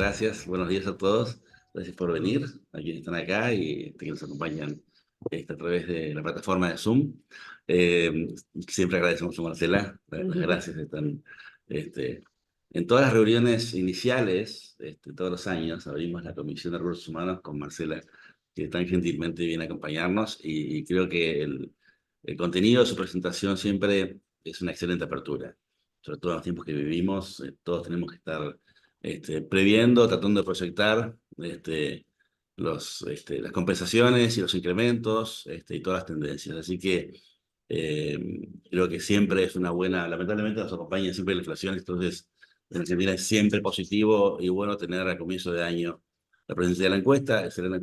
gracias. Buenos días a todos. Gracias por venir, a quienes están acá y que nos acompañan a través de la plataforma de Zoom. Eh, Siempre agradecemos a Marcela. Las gracias están este, en todas las reuniones iniciales, todos los años, abrimos la Comisión de Recursos Humanos con Marcela, que tan gentilmente viene a acompañarnos y creo que el contenido de su presentación siempre es una excelente apertura. Sobre todo en los tiempos que vivimos, todos tenemos que estar previendo, tratando de proyectar las compensaciones y los incrementos y todas las tendencias. Así que creo que siempre es una buena, lamentablemente nos acompaña siempre la inflación, entonces en Argentina es siempre positivo y bueno tener a comienzo de año la presencia de la encuesta. Esa era la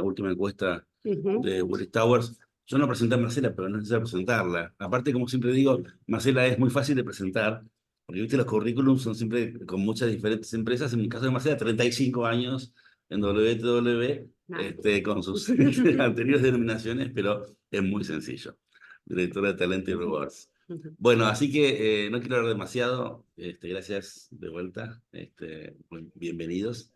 última encuesta de Willis Towers. Yo no presenté a Marcela, pero no es necesario presentarla. Aparte, como siempre digo, Marcela es muy fácil de presentar, porque viste, los currículums son siempre con muchas diferentes empresas. En mi caso de Marcela, 35 años en WTW, con sus anteriores denominaciones, pero es muy sencillo. Directora de Talento y Rewards. Bueno, así que no quiero hablar demasiado. Gracias de vuelta. Bienvenidos.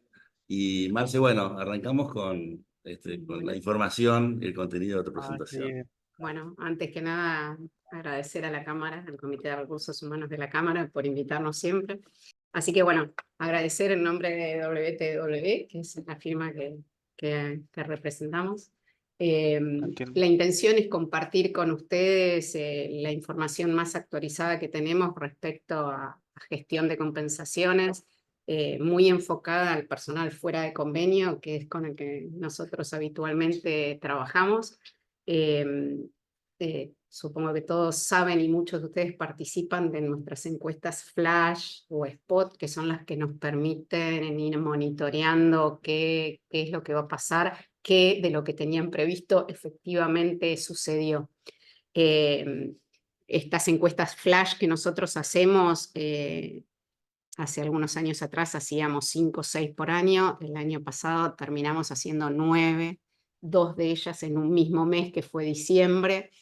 Y Marce, bueno, arrancamos con la información y el contenido de tu presentación. Bueno, antes que nada, agradecer a la Cámara, al Comité de Recursos Humanos de la Cámara, por invitarnos siempre. Así que bueno, agradecer en nombre de WTW, que es la firma que representamos. La intención es compartir con ustedes la información más actualizada que tenemos respecto a gestión de compensaciones, muy enfocada al personal fuera de convenio, que es con el que nosotros habitualmente trabajamos. Supongo que todos saben y muchos de ustedes participan de nuestras encuestas Flash o Spot, que son las que nos permiten ir monitoreando qué es lo que va a pasar, qué de lo que tenían previsto efectivamente sucedió. Estas encuestas Flash que nosotros hacemos, hace algunos años atrás hacíamos 5 o 6 por año. El año pasado terminamos haciendo 9, 2 de ellas en un mismo mes, que fue diciembre.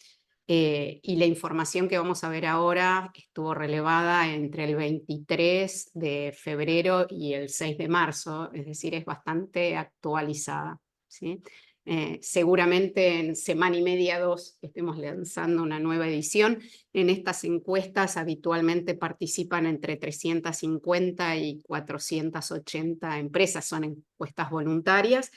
Y la información que vamos a ver ahora estuvo relevada entre el 23 de febrero y el 6 de marzo, es decir, es bastante actualizada, ¿sí? Seguramente en semana y media, 2, estemos lanzando una nueva edición. En estas encuestas habitualmente participan entre 350 y 480 empresas, son encuestas voluntarias.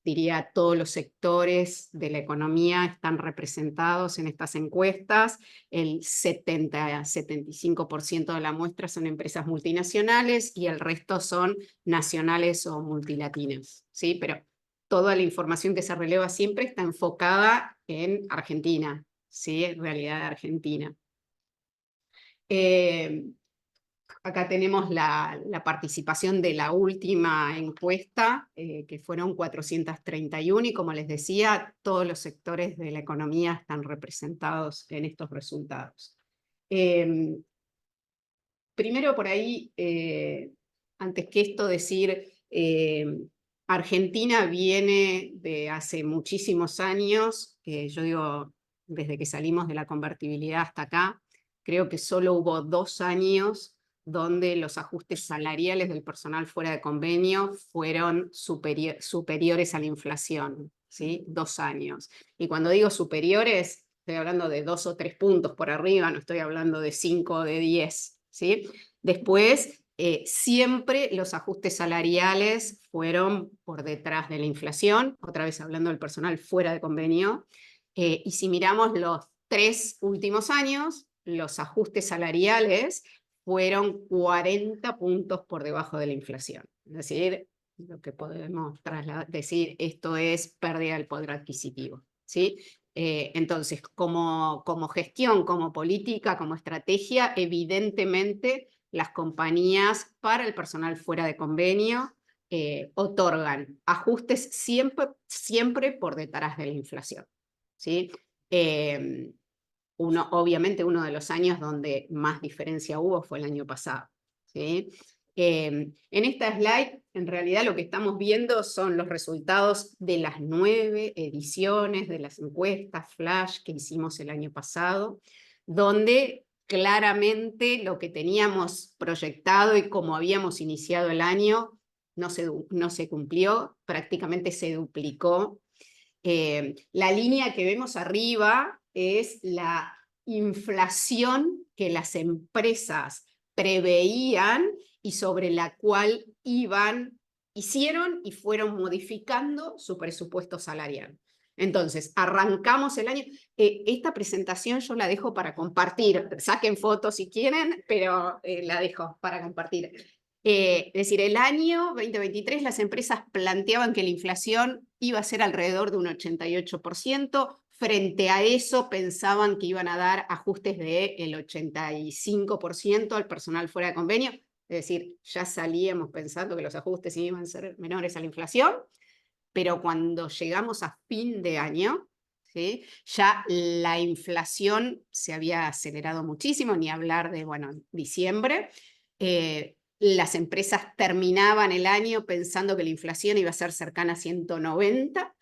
Diría, todos los sectores de la economía están representados en estas encuestas. El 70-75% de la muestra son empresas multinacionales y el resto son nacionales o multilatinas, ¿sí? Pero toda la información que se releva siempre está enfocada en Argentina, ¿sí? En realidad Argentina. Acá tenemos la participación de la última encuesta, que fueron 431, y como les decía, todos los sectores de la economía están representados en estos resultados. Primero por ahí, antes que esto, decir, Argentina viene de hace muchísimos años, yo digo, desde que salimos de la convertibilidad hasta acá, creo que solo hubo 2 años donde los ajustes salariales del personal fuera de convenio fueron superiores a la inflación, ¿sí? 2 años. Y cuando digo superiores, estoy hablando de 2 o 3 puntos por arriba, no estoy hablando de 5 o de 10, ¿sí? Después, siempre los ajustes salariales fueron por detrás de la inflación, otra vez hablando del personal fuera de convenio. Y si miramos los 3 últimos años, los ajustes salariales fueron 40 puntos por debajo de la inflación. Es decir, lo que podemos decir, esto es pérdida del poder adquisitivo, ¿sí? Entonces, como gestión, como política, como estrategia, evidentemente las compañías para el personal fuera de convenio otorgan ajustes siempre por detrás de la inflación, ¿sí? Obviamente uno de los años donde más diferencia hubo fue el año pasado, ¿sí? En esta slide, en realidad lo que estamos viendo son los resultados de las 9 ediciones de las encuestas Flash que hicimos el año pasado, donde claramente lo que teníamos proyectado y como habíamos iniciado el año no se cumplió, prácticamente se duplicó. La línea que vemos arriba es la inflación que las empresas preveían y sobre la cual hicieron y fueron modificando su presupuesto salarial. Entonces, arrancamos el año. Esta presentación yo la dejo para compartir. Saquen fotos si quieren, pero la dejo para compartir. Es decir, el año 2023 las empresas planteaban que la inflación iba a ser alrededor de un 88%. Frente a eso pensaban que iban a dar ajustes del 85% al personal fuera de convenio. Es decir, ya salíamos pensando que los ajustes iban a ser menores a la inflación, pero cuando llegamos a fin de año, ¿sí?, ya la inflación se había acelerado muchísimo, ni hablar de, bueno, diciembre. Las empresas terminaban el año pensando que la inflación iba a ser cercana a 190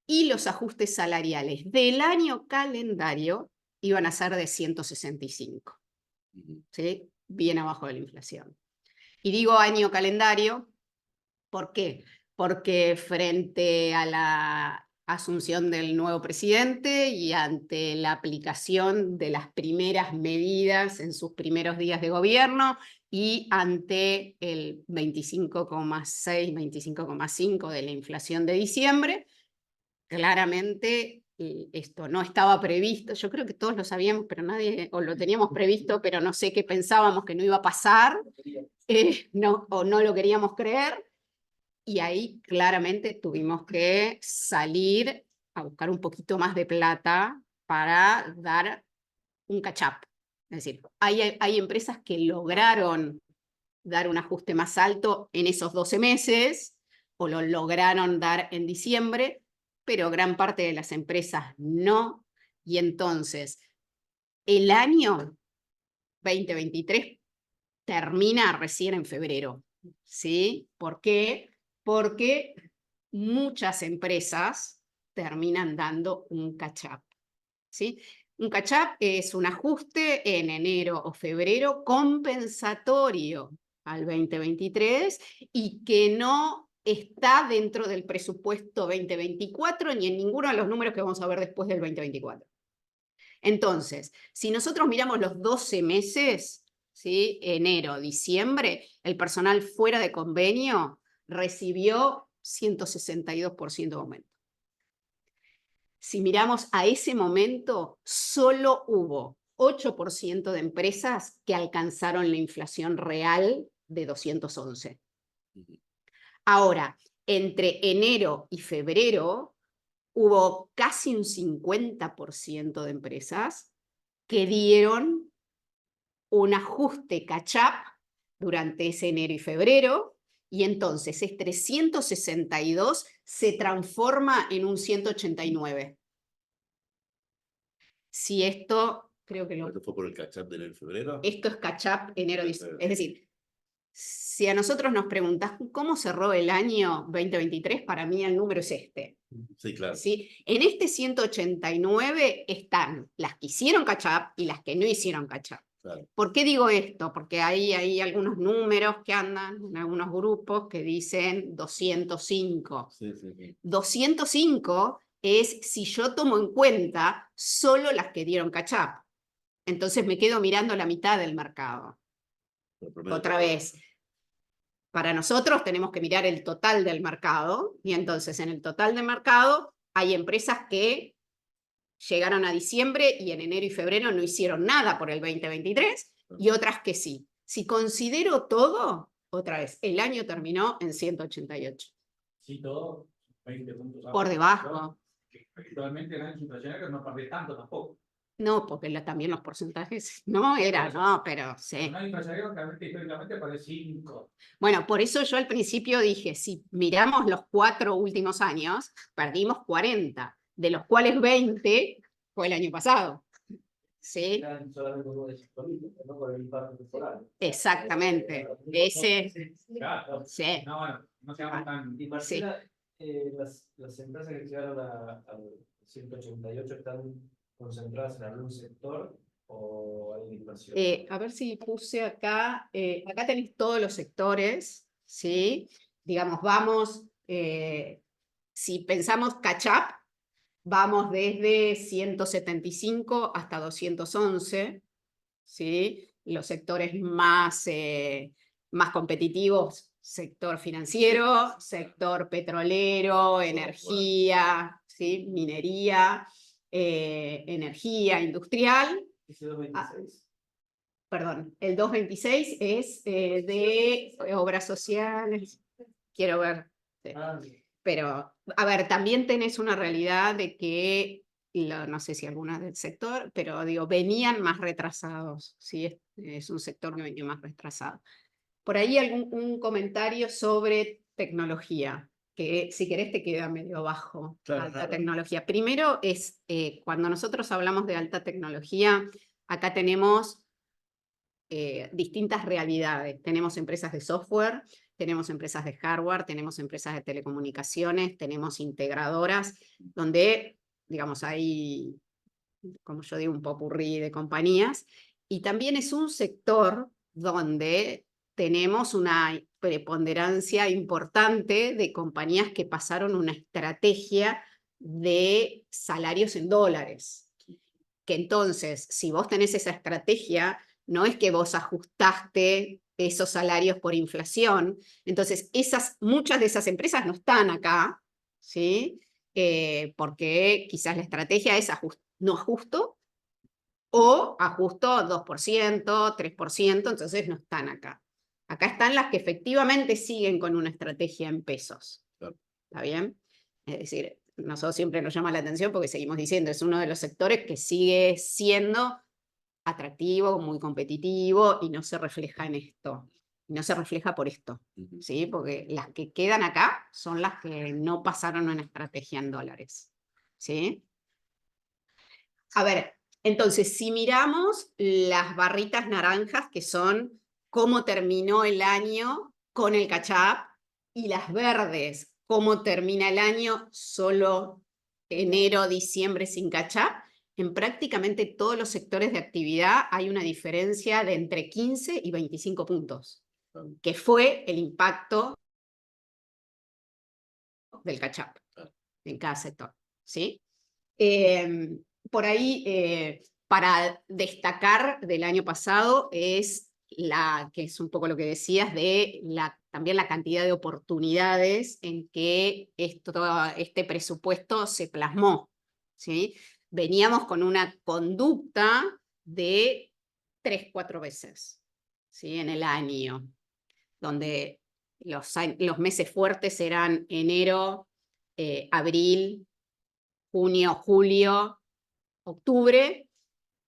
y los ajustes salariales del año calendario iban a ser de 165, ¿sí?, bien abajo de la inflación. Y digo año calendario, ¿por qué? Porque frente a la asunción del nuevo presidente y ante la aplicación de las primeras medidas en sus primeros días de gobierno y ante el 25,6, 25,5 de la inflación de diciembre, claramente esto no estaba previsto. Yo creo que todos lo sabíamos, pero nadie, o lo teníamos previsto, pero no sé qué pensábamos que no iba a pasar, o no lo queríamos creer. Y ahí claramente tuvimos que salir a buscar un poquito más de plata para dar un catch-up. Es decir, hay empresas que lograron dar un ajuste más alto en esos 12 meses o lo lograron dar en diciembre, pero gran parte de las empresas no. Y entonces, el año 2023 termina recién en febrero. ¿Sí? ¿Por qué? Porque muchas empresas terminan dando un catch-up, ¿sí? Un catch-up es un ajuste en enero o febrero compensatorio al 2023 y que no está dentro del presupuesto 2024 ni en ninguno de los números que vamos a ver después del 2024. Entonces, si nosotros miramos los 12 meses, ¿sí?, enero, diciembre, el personal fuera de convenio recibió 162% de aumento. Si miramos a ese momento, solo hubo 8% de empresas que alcanzaron la inflación real de 211. Ahora, entre enero y febrero, hubo casi un 50% de empresas que dieron un ajuste catch-up durante ese enero y febrero, y entonces este 162 se transforma en un 189. Si esto, creo que ¿Esto fue por el catch-up de enero y febrero? Esto es catch-up enero-diciembre. Es decir, si a nosotros nos preguntás cómo cerró el año 2023, para mí el número es este. Sí, claro. ¿Sí? En este 189 están las que hicieron catch-up y las que no hicieron catch-up. Claro. ¿Por qué digo esto? Porque hay algunos números que andan en algunos grupos que dicen 205. Sí, sí, sí. 205 es si yo tomo en cuenta solo las que dieron catch-up. Entonces me quedo mirando la mitad del mercado. Otra vez. Para nosotros tenemos que mirar el total del mercado, y entonces en el total del mercado hay empresas que llegaron a diciembre y en enero y febrero no hicieron nada por el 2023, y otras que sí. Si considero todo, otra vez, el año terminó en 188. Sí, todo, 20 puntos. Por debajo. Actualmente el año inflacionario no perdés tanto tampoco. No, porque también los porcentajes no era, no, pero sí. El año inflacionario realmente históricamente perdés 5. Bueno, por eso yo al principio dije, si miramos los 4 últimos años, perdimos 40, de los cuales 20 fue el año pasado. ¿Sí? Exactamente. Ese. Claro. Sí. No, bueno, no seamos tan. Y Marcela, las empresas que llegaron al 188 están concentradas en algún sector ¿O hay inflación? A ver si puse acá, acá tenéis todos los sectores, ¿sí? Digamos, vamos, si pensamos catch-up, vamos desde 175 hasta 211, ¿sí? Los sectores más, más competitivos, sector financiero, sector petrolero, energía, ¿sí? Minería, energía industrial. Ese 226. Perdón, el 226 es de obras sociales, quiero ver, sí. Ah, Pero, a ver, también tenés una realidad de que, no sé si algunas del sector, pero digo, venían más retrasados, ¿sí? Es un sector que venía más retrasado. Por ahí un comentario sobre tecnología, que si querés te queda medio bajo, Claro, alta claro. tecnología. Primero es, cuando nosotros hablamos de alta tecnología, acá tenemos distintas realidades. Tenemos empresas de software, tenemos empresas de hardware, tenemos empresas de telecomunicaciones, tenemos integradoras, donde, digamos, hay, como yo digo, un popurrí de compañías, y también es un sector donde tenemos una preponderancia importante de compañías que pasaron una estrategia de salarios en dólares. Que entonces, si vos tenés esa estrategia, no es que vos ajustaste esos salarios por inflación, entonces muchas de esas empresas no están acá, ¿sí? Porque quizás la estrategia es no ajusto o ajusto 2%, 3%, entonces no están acá. Acá están las que efectivamente siguen con una estrategia en pesos. Claro. ¿Está bien? Es decir, nosotros siempre nos llama la atención porque seguimos diciendo, es uno de los sectores que sigue siendo atractivo, muy competitivo y no se refleja en esto. No se refleja por esto, ¿sí? Porque las que quedan acá son las que no pasaron una estrategia en dólares, ¿sí? A ver, entonces, si miramos las barritas naranjas, que son cómo terminó el año con el catch-up, y las verdes, cómo termina el año solo enero, diciembre sin catch-up, en prácticamente todos los sectores de actividad hay una diferencia de entre 15 y 25 puntos, que fue el impacto del catch-up en cada sector, ¿sí? Por ahí, para destacar del año pasado es que es un poco lo que decías, de también la cantidad de oportunidades en que este presupuesto se plasmó, ¿sí? Veníamos con una conducta de 3, 4 veces, ¿sí? En el año, donde los meses fuertes eran enero, abril, junio, julio, octubre,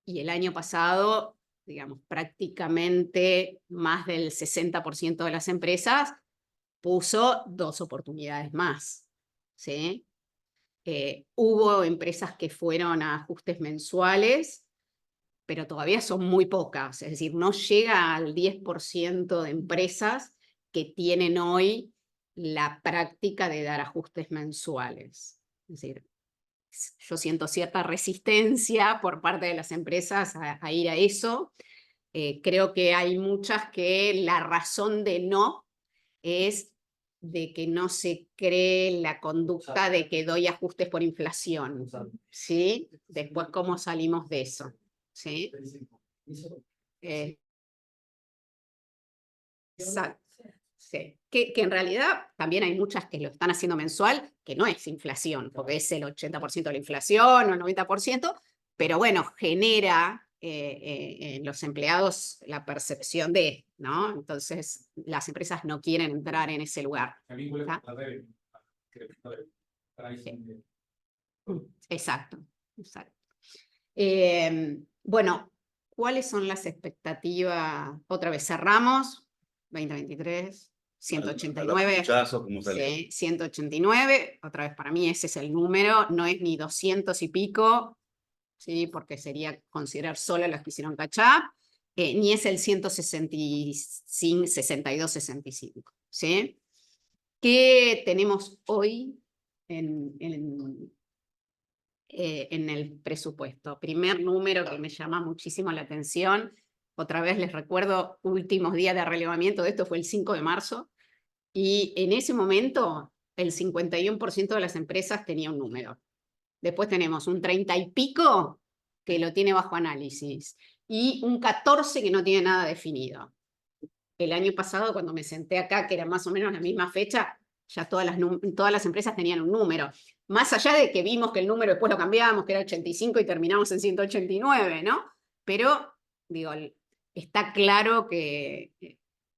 y el año pasado, digamos, prácticamente más del 60% de las empresas puso 2 oportunidades más, ¿sí? Hubo empresas que fueron a ajustes mensuales, pero todavía son muy pocas, es decir, no llega al 10% de empresas que tienen hoy la práctica de dar ajustes mensuales. Es decir, yo siento cierta resistencia por parte de las empresas a ir a eso. Creo que hay muchas que la razón de no es de que no se cree la conducta de que doy ajustes por inflación, ¿sí? Después, ¿cómo salimos de eso? ¿Sí? Exacto. Sí. Que en realidad también hay muchas que lo están haciendo mensual, que no es inflación, porque es el 80% de la inflación o el 90%, pero bueno, genera en los empleados la percepción de, ¿no? Entonces, las empresas no quieren entrar en ese lugar. Exacto, exacto. Bueno, ¿cuáles son las expectativas? Otra vez cerramos, 2023, 189. Sí, 189, otra vez para mí ese es el número, no es ni 200 y pico, ¿sí? Porque sería considerar solo los que hicieron catch-up, ni es el 165, 62, 65, ¿sí? ¿Qué tenemos hoy en en el presupuesto. Primer número que me llama muchísimo la atención, otra vez les recuerdo, últimos días de relevamiento de esto fue el 5 de marzo, y en ese momento el 51% de las empresas tenía un número. Después tenemos un 30 y pico que lo tiene bajo análisis, y un 14 que no tiene nada definido. El año pasado, cuando me senté acá, que era más o menos la misma fecha, ya todas las empresas tenían un número. Más allá de que vimos que el número después lo cambiamos, que era 85 y terminamos en 189, ¿no? Pero, digo, está claro que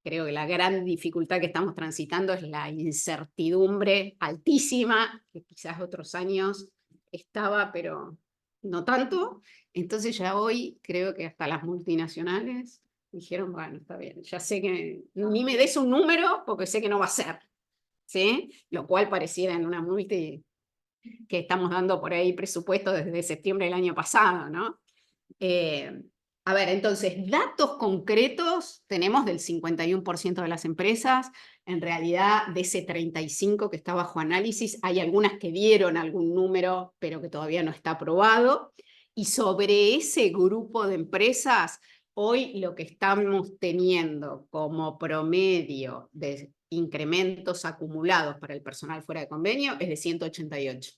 creo que la gran dificultad que estamos transitando es la incertidumbre altísima, que quizás otros años estaba, pero no tanto. Entonces ya hoy creo que hasta las multinacionales dijeron, bueno, está bien, ya sé que ni me des un número porque sé que no va a ser, ¿sí? Lo cual pareciera en una multi que estamos dando por ahí presupuesto desde septiembre del año pasado, ¿no? A ver, entonces, datos concretos tenemos del 51% de las empresas. En realidad, de ese 35% que está bajo análisis, hay algunas que dieron algún número, pero que todavía no está aprobado. Y sobre ese grupo de empresas, hoy lo que estamos teniendo como promedio de incrementos acumulados para el personal fuera de convenio es de 188.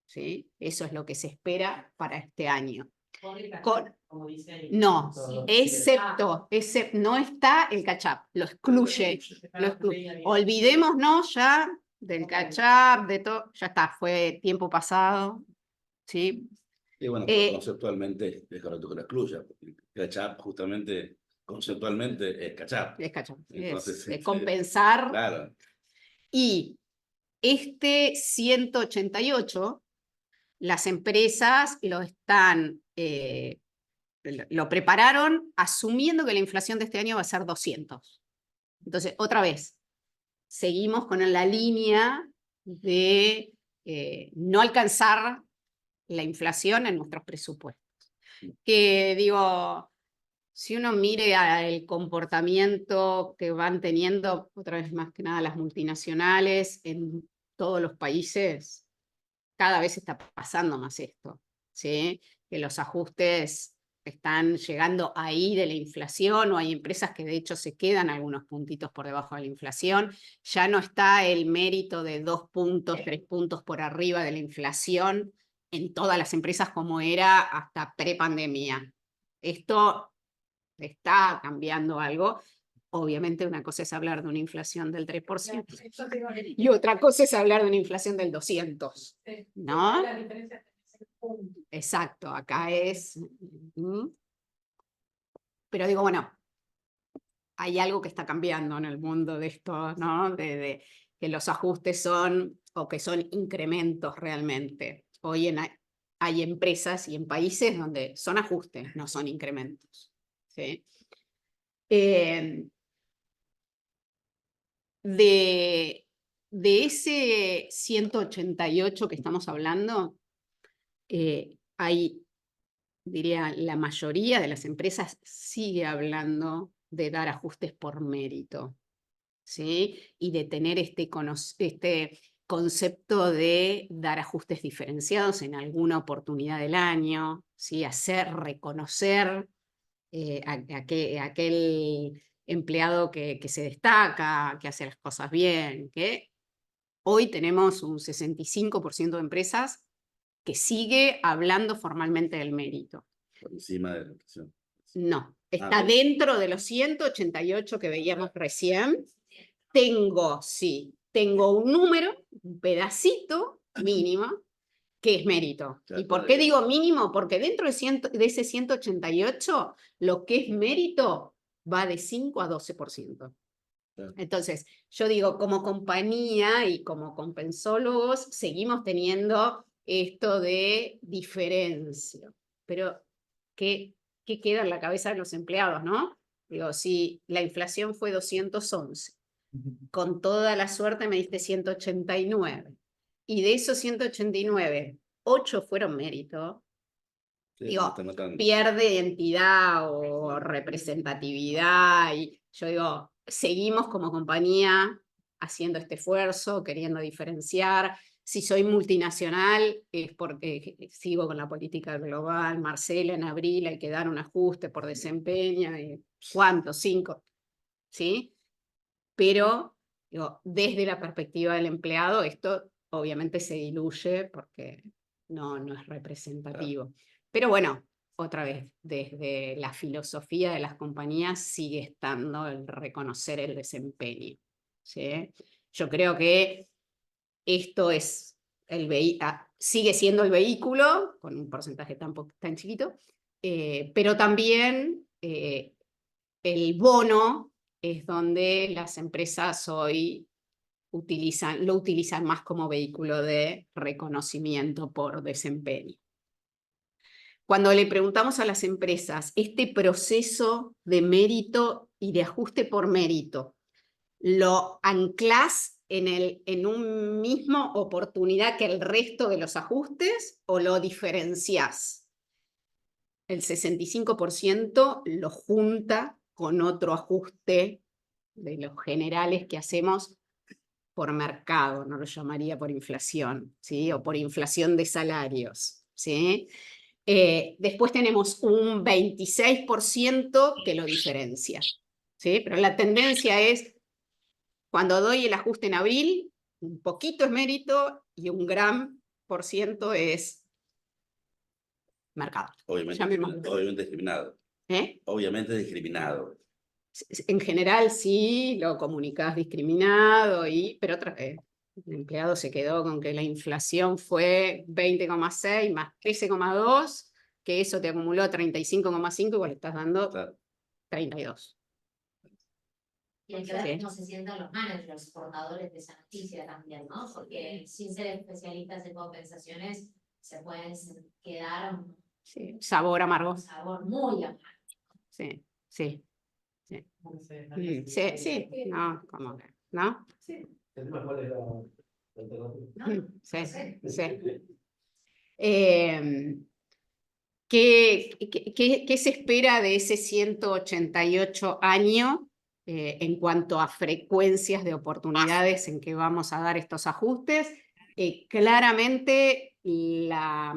¿Sí? Eso es lo que se espera para este año. Como dice ahí. No, Todo. excepto, no está el catch-up, lo excluye. Olvidémonos ya del catch-up, de todo, ya está, fue tiempo pasado, ¿sí? Y bueno, pero conceptualmente es correcto que lo excluya, porque catch-up justamente, conceptualmente es catch-up. Es catch-up, Entonces, es compensar. Claro. Y este 188, las empresas lo prepararon asumiendo que la inflación de este año va a ser 200. Entonces, otra vez, seguimos con la línea de no alcanzar la inflación en nuestros presupuestos. Que digo, si uno mire el comportamiento que van teniendo, otra vez más que nada las multinacionales en todos los países, cada vez está pasando más esto, ¿sí? Que los ajustes están llegando ahí de la inflación, o hay empresas que de hecho se quedan algunos puntitos por debajo de la inflación. Ya no está el mérito de 2 puntos, 3 puntos por arriba de la inflación en todas las empresas como era hasta prepandemia. Esto está cambiando algo. Obviamente una cosa es hablar de una inflación del 3% y otra cosa es hablar de una inflación del 200%, ¿no? Exacto, acá es... Pero digo, bueno, hay algo que está cambiando en el mundo de esto, ¿no? De que los ajustes son, o que son incrementos realmente. Hoy hay empresas y en países donde son ajustes, no son incrementos, ¿sí? De ese 188 que estamos hablando, diría, la mayoría de las empresas sigue hablando de dar ajustes por mérito, ¿sí? Y de tener este concepto de dar ajustes diferenciados en alguna oportunidad del año, ¿sí? Hacer reconocer aquel empleado que se destaca, que hace las cosas bien, que hoy tenemos un 65% de empresas que sigue hablando formalmente del mérito. Por encima de la inflación. No, está dentro de los 188 que veíamos recién. Tengo un número, un pedacito mínimo, que es mérito. ¿Y por qué digo mínimo? Porque dentro de ese 188, lo que es mérito va de 5 a 12%. Entonces, yo digo, como compañía y como compensólogos, seguimos teniendo esto de diferencia. Pero, ¿qué queda en la cabeza de los empleados, no? Digo, si la inflación fue 211, con toda la suerte me diste 189, y de esos 189, 8 fueron mérito, Sí, digo, pierde entidad o representatividad, y yo digo, seguimos como compañía haciendo este esfuerzo, queriendo diferenciar. Si soy multinacional, es porque sigo con la política global. Marcela, en abril hay que dar un ajuste por desempeño. ¿Cuánto? 5. ¿Sí? Pero digo, desde la perspectiva del empleado, esto obviamente se diluye porque no es representativo. Pero bueno, otra vez, desde la filosofía de las compañías sigue estando el reconocer el desempeño. ¿Sí? Yo creo que esto es sigue siendo el vehículo, con un porcentaje tan chiquito, pero también el bono es donde las empresas hoy lo utilizan más como vehículo de reconocimiento por desempeño. Cuando le preguntamos a las empresas, este proceso de mérito y de ajuste por mérito, ¿lo anclás en un mismo oportunidad que el resto de los ajustes o lo diferenciás? El 65% lo junta con otro ajuste de los generales que hacemos por mercado, no lo llamaría por inflación, ¿sí? O por inflación de salarios, ¿sí? Después tenemos un 26% que lo diferencia, ¿sí? Pero la tendencia es, cuando doy el ajuste en abril, un poquito es mérito y un gran por ciento es mercado. Obviamente discriminado. ¿Eh? Obviamente discriminado. En general sí, lo comunicás discriminado, pero otra vez, el empleado se quedó con que la inflación fue 20,6 más 13,2, que eso te acumuló 35,5 y vos le estás dando Claro. 32. Y hay que ver cómo se sientan los managers, los portadores de esa noticia también, ¿no? Porque sin ser especialistas en compensaciones, se pueden quedar Sí, sabor amargo. un sabor muy amargo. Sí, sí. Sí, sí, no, ¿cómo que? ¿No? Sí. Sí, sí. ¿Qué se espera de ese 188 año en cuanto a frecuencias de oportunidades en que vamos a dar estos ajustes? Claramente la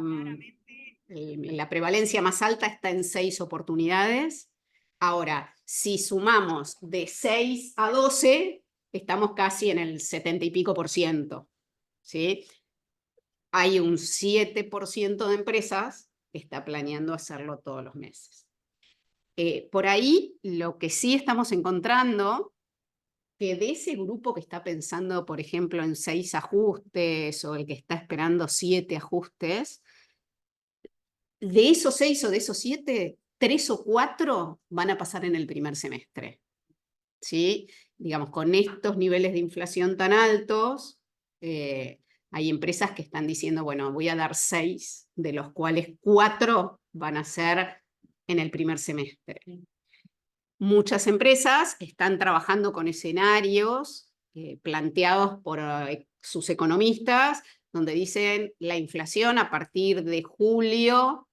prevalencia más alta está en 6 oportunidades. Ahora, si sumamos de 6 a 12, estamos casi en el 70 y pico %. ¿Sí? Hay un 7% de empresas que está planeando hacerlo todos los meses. Por ahí, lo que sí estamos encontrando, que de ese grupo que está pensando, por ejemplo, en 6 ajustes o el que está esperando 7 ajustes, de esos 6 o de esos 7, 3 o 4 van a pasar en el primer semestre. ¿Sí? Digamos, con estos niveles de inflación tan altos, hay empresas que están diciendo, bueno, voy a dar 6, de los cuales 4 van a ser en el primer semestre. Muchas empresas están trabajando con escenarios planteados por sus economistas, donde dicen la inflación a partir de julio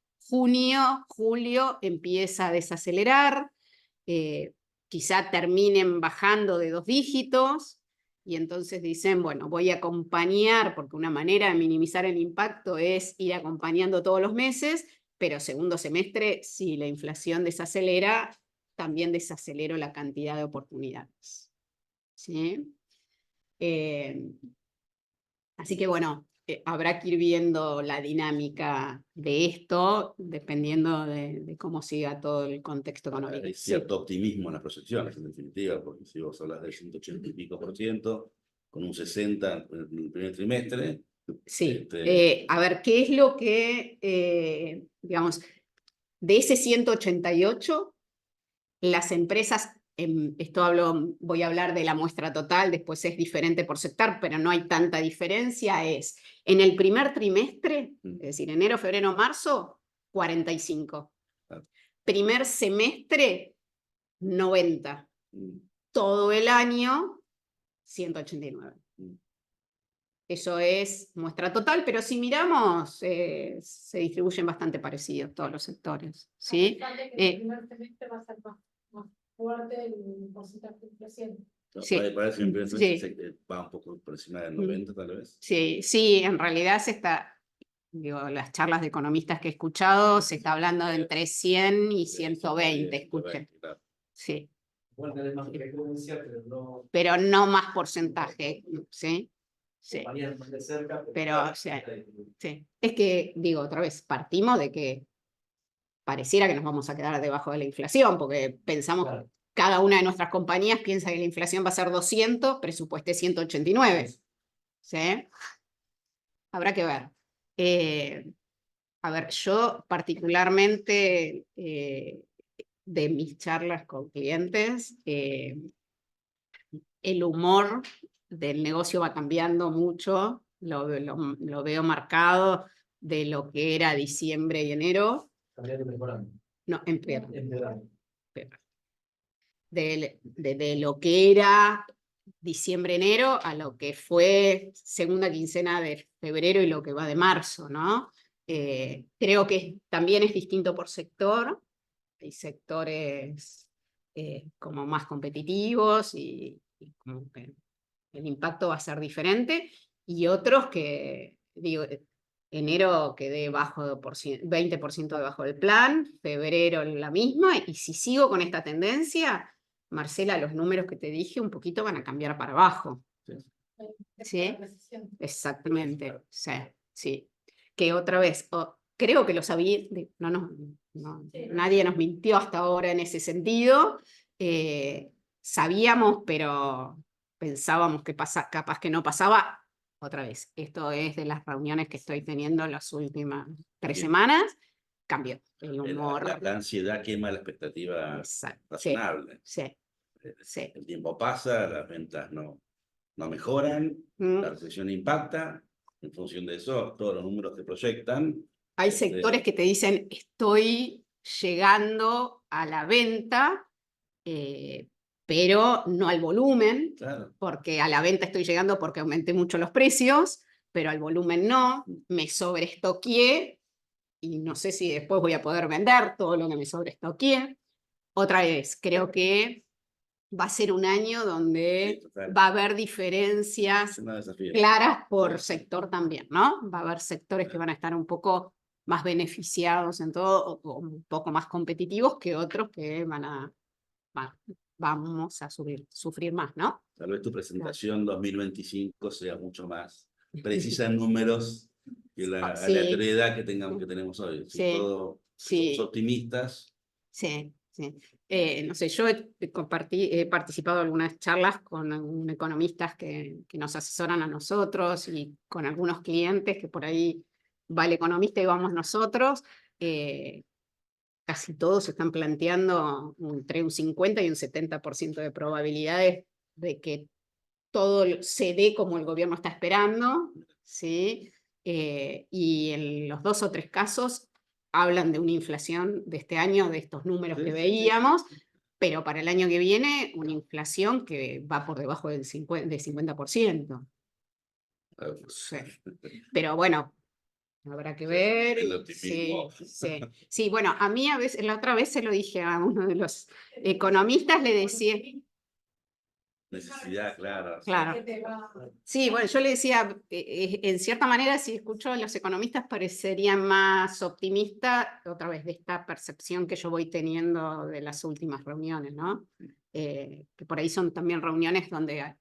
empieza a desacelerar, quizá terminen bajando de 2 dígitos, y entonces dicen, bueno, voy a acompañar, porque una manera de minimizar el impacto es ir acompañando todos los meses, pero segundo semestre, si la inflación desacelera, también desacelero la cantidad de oportunidades. ¿Sí? Así que bueno, habrá que ir viendo la dinámica de esto, dependiendo de cómo siga todo el contexto económico. Hay cierto optimismo en las proyecciones, en definitiva, porque si vos hablas del 180 y pico %, con un 60 en el primer trimestre. Sí, a ver, ¿qué es lo que, digamos, de ese 188, las empresas, voy a hablar de la muestra total, después es diferente por sector, pero no hay tanta diferencia, es en el primer trimestre, es decir, enero, febrero, marzo, 45. Primer semestre, 90. Todo el año, 189. Eso es muestra total, pero si miramos, se distribuyen bastante parecidos todos los sectores. ¿Sí? El primer semestre va a ser más fuerte el porcentaje de inflación. Sí. Parece que Sí. va un poco por encima del 90 tal vez. Sí, sí, en realidad se está, digo, las charlas de economistas que he escuchado, se está hablando de entre 100 y 120, escuché. Claro. Sí, Igual tenés más frecuencia, pero no más porcentaje, ¿sí? Sí. compañías más de cerca. Pero, o sea, sí. Es que, digo, otra vez, partimos de que pareciera que nos vamos a quedar debajo de la inflación, porque pensamos, Claro. cada una de nuestras compañías piensa que la inflación va a ser 200, presupuesté 189. ¿Sí? Habrá que ver. A ver, yo particularmente de mis charlas con clientes, el humor del negocio va cambiando mucho, lo veo marcado de lo que era diciembre y enero, Cambiando y mejorando. no, empeora. Empeorando. De lo que era diciembre-enero a lo que fue segunda quincena de febrero y lo que va de marzo, ¿no? Creo que también es distinto por sector. Hay sectores como más competitivos y como que el impacto va a ser diferente, y otros que, digo, enero quedé bajo 20% debajo del plan, febrero la misma, y si sigo con esta tendencia, Marcela, los números que te dije un poquito van a cambiar para abajo. ¿Sí? Exactamente, sí, sí. Que otra vez, creo que lo sabía, nadie nos mintió hasta ahora en ese sentido, sabíamos, pero pensábamos que capaz que no pasaba. Otra vez, esto es de las reuniones que estoy teniendo las últimas 3 Bien. semanas, cambió el humor. La ansiedad quema la expectativa Exacto. razonable. Sí, sí. El tiempo pasa, las ventas no mejoran, la recesión impacta, en función de eso, todos los números que proyectan. Hay sectores que te dicen, estoy llegando a la venta, pero no al volumen, Claro. porque a la venta estoy llegando porque aumenté mucho los precios, pero al volumen no, me sobreestoqueé y no sé si después voy a poder vender todo lo que me sobreestoqueé. Otra vez, creo que va a ser un año donde va a haber diferencias claras por sector también, ¿no? Va a haber sectores que van a estar un poco más beneficiados en todo, o un poco más competitivos que otros que vamos a sufrir más, ¿no? Tal vez tu presentación 2025 sea mucho más precisa en números que la Sí. aleatoriedad que tenemos hoy. Sí. Somos optimistas. Sí, sí. No sé, yo he participado en algunas charlas con economistas que nos asesoran a nosotros y con algunos clientes que por ahí va el economista y vamos nosotros. Casi todos están planteando entre un 50 y un 70% de probabilidades de que todo se dé como el gobierno está esperando, ¿sí? Y en los 2 o 3 casos hablan de una inflación de este año, de estos números que veíamos, pero para el año que viene una inflación que va por debajo del 50%. Sí. Pero bueno, habrá que ver. Sí, sí. Sí, bueno, a mí a veces, la otra vez se lo dije a uno de los economistas, le decía... Necesidad, claro. Claro. Sí, bueno, yo le decía, en cierta manera, si escucho a los economistas, parecerían más optimistas, otra vez, de esta percepción que yo voy teniendo de las últimas reuniones, ¿no? Que por ahí son también reuniones donde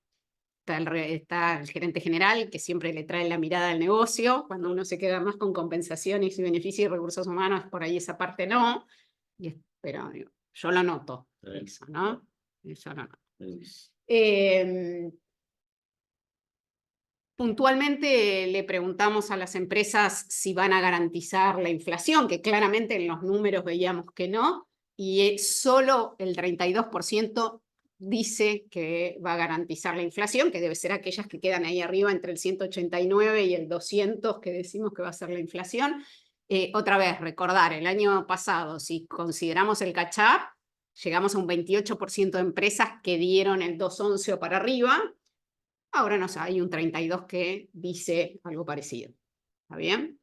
está el gerente general, que siempre le trae la mirada al negocio, cuando uno se queda más con compensaciones y beneficios y recursos humanos, por ahí esa parte no, pero yo lo noto, eso, ¿no? Yo lo noto. Puntualmente le preguntamos a las empresas si van a garantizar la inflación, que claramente en los números veíamos que no, y solo el 32% dice que va a garantizar la inflación, que debe ser aquellas que quedan ahí arriba entre el 189 y el 200 que decimos que va a ser la inflación. Otra vez, recordar, el año pasado, si consideramos el catch-up, llegamos a un 28% de empresas que dieron el 211 o para arriba. Ahora no sé, hay un 32 que dice algo parecido. ¿Está bien?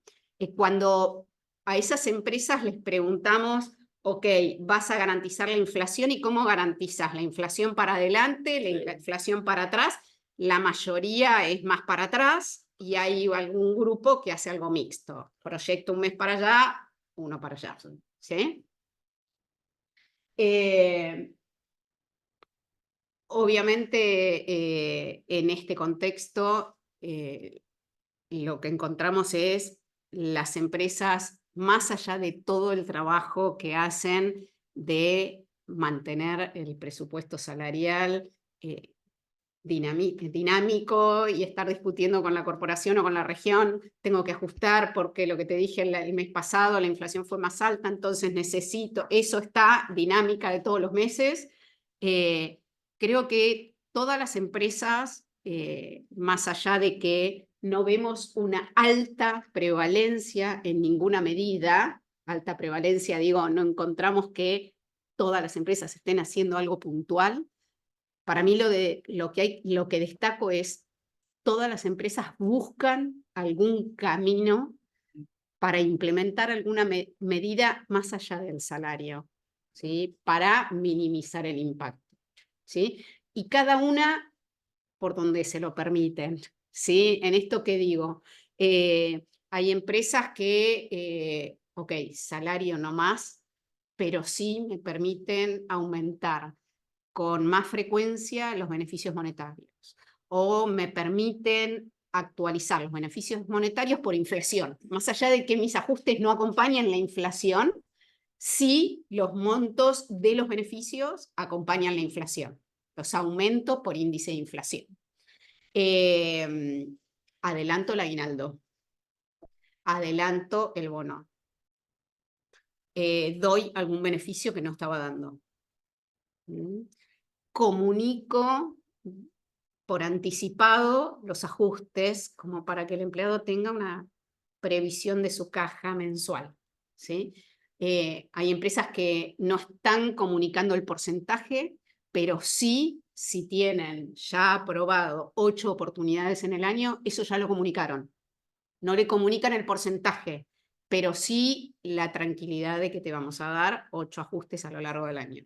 Cuando a esas empresas les preguntamos ok, vas a garantizar la inflación, ¿y cómo garantizas la inflación para adelante, la inflación para atrás? La mayoría es más para atrás y hay algún grupo que hace algo mixto. Proyecto un mes para allá, uno para allá. ¿Sí? Obviamente, en este contexto, lo que encontramos es las empresas, más allá de todo el trabajo que hacen de mantener el presupuesto salarial dinámico y estar discutiendo con la corporación o con la región, tengo que ajustar porque lo que te dije el mes pasado, la inflación fue más alta, entonces necesito, eso está dinámica de todos los meses. Creo que todas las empresas, más allá de que no vemos una alta prevalencia en ninguna medida, alta prevalencia, digo, no encontramos que todas las empresas estén haciendo algo puntual. Para mí lo que destaco es todas las empresas buscan algún camino para implementar alguna medida más allá del salario, ¿sí? Para minimizar el impacto, ¿sí? Y cada una por donde se lo permiten, ¿sí? En esto que digo, hay empresas que, ok, salario no más, pero sí me permiten aumentar con más frecuencia los beneficios monetarios o me permiten actualizar los beneficios monetarios por inflación. Más allá de que mis ajustes no acompañen la inflación, sí los montos de los beneficios acompañan la inflación. Los aumento por índice de inflación. Adelanto el aguinaldo. Adelanto el bono. Doy algún beneficio que no estaba dando. Comunico por anticipado los ajustes como para que el empleado tenga una previsión de su caja mensual, ¿sí? Hay empresas que no están comunicando el porcentaje, pero sí, si tienen ya aprobado 8 oportunidades en el año, eso ya lo comunicaron. No le comunican el porcentaje, pero sí la tranquilidad de que te vamos a dar 8 ajustes a lo largo del año,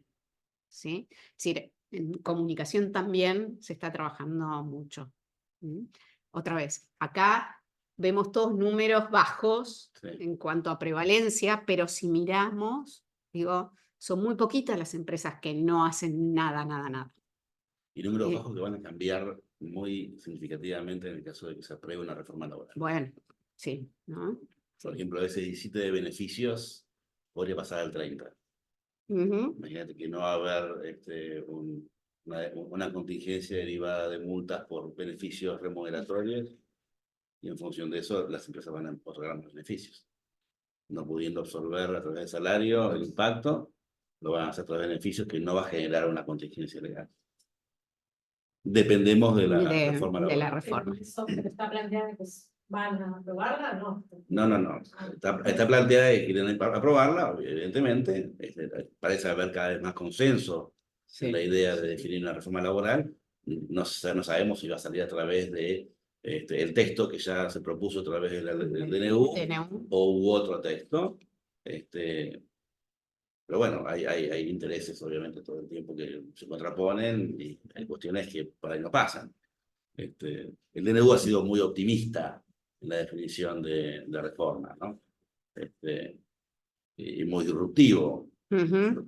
¿sí? Es decir, en comunicación también se está trabajando mucho. Otra vez, acá vemos todos números bajos en cuanto a prevalencia, pero si miramos, digo, son muy poquitas las empresas que no hacen nada. Y números bajos que van a cambiar muy significativamente en el caso de que se apruebe una reforma laboral. Bueno, sí, ¿no? Por ejemplo, ese 17 de beneficios podría pasar al 30. Imagínate que no va a haber una contingencia derivada de multas por beneficios remuneratorios y en función de eso las empresas van a otorgar los beneficios. No pudiendo absorber a través del salario el impacto, lo van a hacer a través de beneficios que no va a generar una contingencia legal. Dependemos de la reforma laboral. De la reforma. ¿Está planteada que van a aprobarla? No. No. Está planteada que quieren aprobarla, evidentemente. Parece haber cada vez más consenso en la idea de definir una reforma laboral. No sabemos si va a salir a través de el texto que ya se propuso a través del DNU o otro texto. Pero bueno, hay intereses obviamente todo el tiempo que se contraponen y hay cuestiones que por ahí no pasan. El DNU ha sido muy optimista en la definición de reforma, ¿no? Y muy disruptivo.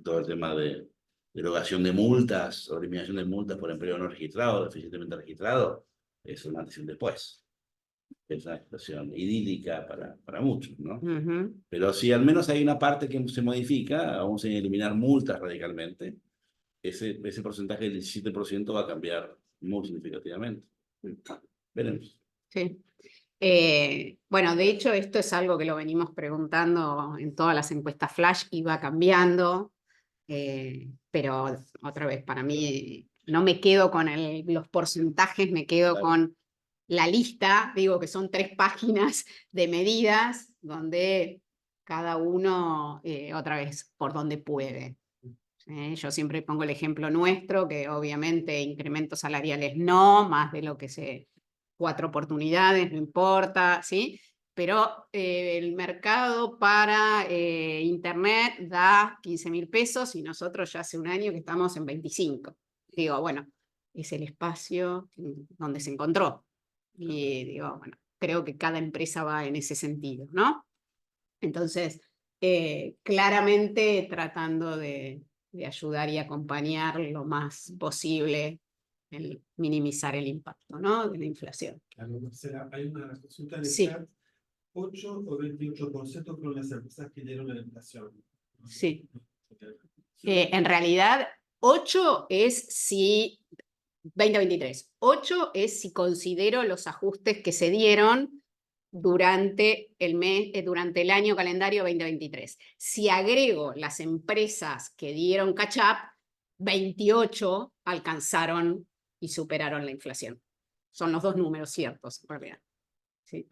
Todo el tema de derogación de multas o eliminación de multas por empleo no registrado, deficientemente registrado, es un antes y un después. Es una situación idílica para muchos, ¿no? Pero si al menos hay una parte que se modifica, aún sin eliminar multas radicalmente, ese porcentaje del 17% va a cambiar muy significativamente. Veremos. Sí. Bueno, de hecho, esto es algo que lo venimos preguntando en todas las encuestas flash y va cambiando, pero otra vez, para mí, no me quedo con los porcentajes, me quedo con la lista, digo que son 3 páginas de medidas donde cada uno, otra vez, por donde puede. Yo siempre pongo el ejemplo nuestro, que obviamente incrementos salariales no, más de lo que 4 oportunidades, no importa, ¿sí? pero el mercado para Internet da 15.000 pesos y nosotros ya hace un año que estamos en 25. Digo, bueno, es el espacio donde se encontró. Y digo, bueno, creo que cada empresa va en ese sentido, ¿no? Entonces, claramente tratando de ayudar y acompañar lo más posible el minimizar el impacto, ¿no?, de la inflación. Claro, Marcela, hay una consulta en el Sí. chat. 8 o 28% fueron las empresas que dieron la inflación. Sí. En realidad, 8 es si 2023. 8 es si considero los ajustes que se dieron durante durante el año calendario 2023. Si agrego las empresas que dieron catch up, 28 alcanzaron y superaron la inflación. Son los dos números ciertos, en realidad. ¿Sí?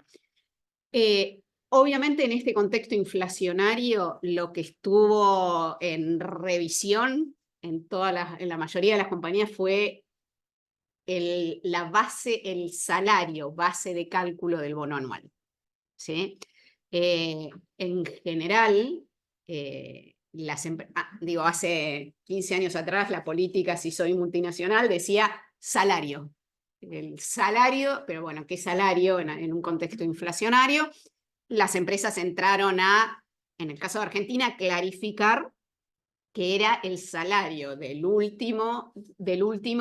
Obviamente en este contexto inflacionario, lo que estuvo en revisión en la mayoría de las compañías fue el salario base de cálculo del bono anual. ¿Sí? En general, hace 15 años atrás la política, si soy multinacional, decía salario. El salario, pero bueno, ¿qué salario en un contexto inflacionario? Las empresas entraron en el caso de Argentina, clarificar que era el salario del último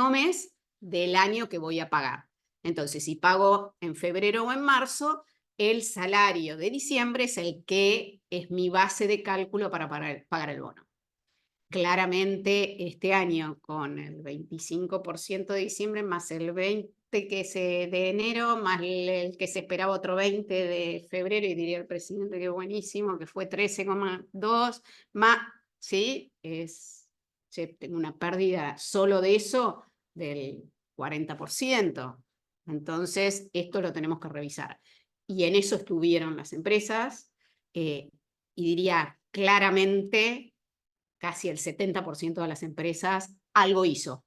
mes del año que voy a pagar. Entonces, si pago en febrero o en marzo, el salario de diciembre es el que es mi base de cálculo para pagar el bono. Claramente, este año, con el 25% de diciembre, más el 20% de enero, más el que se esperaba otro 20% de febrero, y diría el presidente que buenísimo, que fue 13,2%, más, ¿sí? Tengo una pérdida solo de eso del 40%. Entonces, esto lo tenemos que revisar. Y en eso estuvieron las empresas, y diría claramente, casi el 70% de las empresas algo hizo.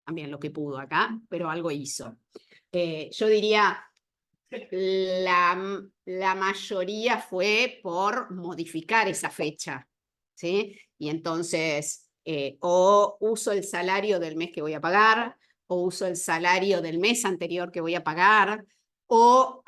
También lo que pudo acá, pero algo hizo. Yo diría, la mayoría fue por modificar esa fecha, ¿sí? Y entonces, o uso el salario del mes que voy a pagar, o uso el salario del mes anterior que voy a pagar, o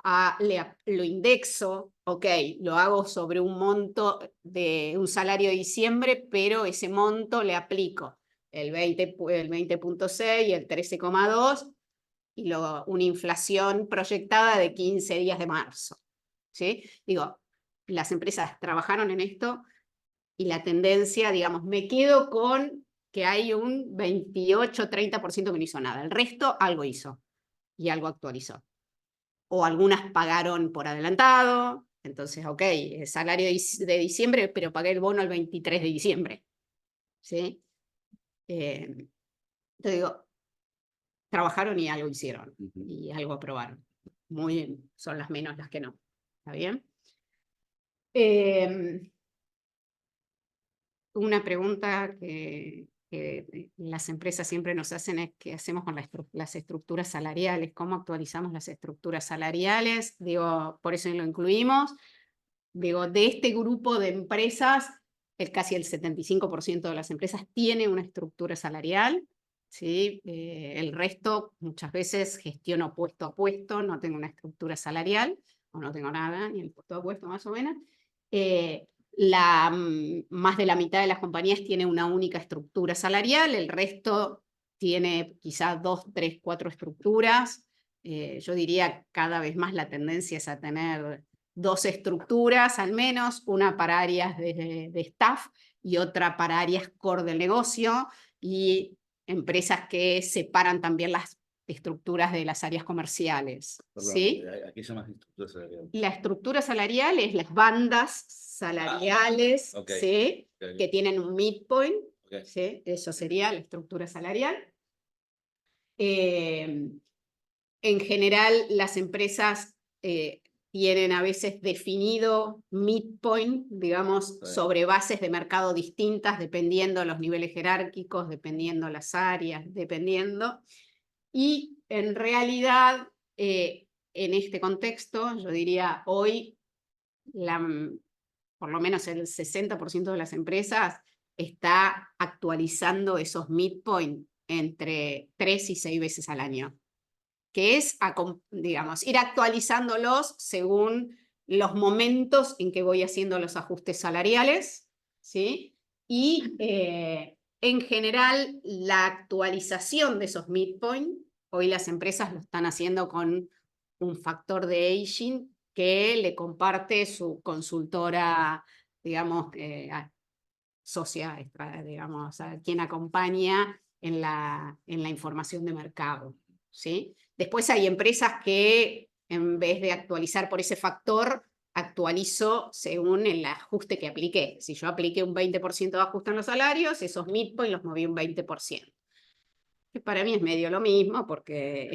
lo indexo, ok, lo hago sobre un monto de un salario de diciembre, pero ese monto le aplico el 20.6 y el 13,2 y una inflación proyectada de 15 días de marzo. ¿Sí? Digo, las empresas trabajaron en esto y la tendencia, digamos, me quedo con que hay un 28-30% que no hizo nada. El resto algo hizo y algo actualizó. O algunas pagaron por adelantado, entonces, ok, el salario de diciembre, pero pagué el bono el 23 de diciembre. ¿Sí? Entonces digo, trabajaron y algo hicieron, y algo aprobaron. Son las menos las que no. ¿Está bien? Una pregunta que las empresas siempre nos hacen es qué hacemos con las estructuras salariales, cómo actualizamos las estructuras salariales. Digo, por eso lo incluimos. Digo, de este grupo de empresas, casi el 75% de las empresas tiene una estructura salarial. ¿Sí? El resto, muchas veces, gestiono puesto a puesto, no tengo una estructura salarial, o no tengo nada, ni el puesto a puesto más o menos. Más de la mitad de las compañías tiene una única estructura salarial, el resto tiene quizás 2, 3, 4 estructuras. Yo diría cada vez más la tendencia es a tener 2 estructuras al menos, una para áreas de staff y otra para áreas core del negocio, y empresas que separan también las estructuras de las áreas comerciales. Perdón, ¿Sí? ¿a qué llamas estructura salarial? La estructura salarial es las bandas salariales, okay. ¿sí? Okay. Que tienen un midpoint, Okay. ¿sí? Eso sería la estructura salarial. En general, las empresas tienen a veces definido midpoint, digamos, sobre bases de mercado distintas, dependiendo de los niveles jerárquicos, dependiendo las áreas, dependiendo. Y en realidad, en este contexto, yo diría hoy, por lo menos el 60% de las empresas está actualizando esos midpoint entre 3 y 6 veces al año, que es, digamos, ir actualizándolos según los momentos en que voy haciendo los ajustes salariales, ¿sí? Y en general, la actualización de esos midpoint, hoy las empresas lo están haciendo con un factor de aging que le comparte su consultora, digamos, socia, digamos, a quien acompaña en la información de mercado, ¿sí? Después hay empresas que en vez de actualizar por ese factor, actualizo según el ajuste que apliqué. Si yo apliqué un 20% de ajuste en los salarios, esos midpoint los moví un 20%. Que para mí es medio lo mismo, porque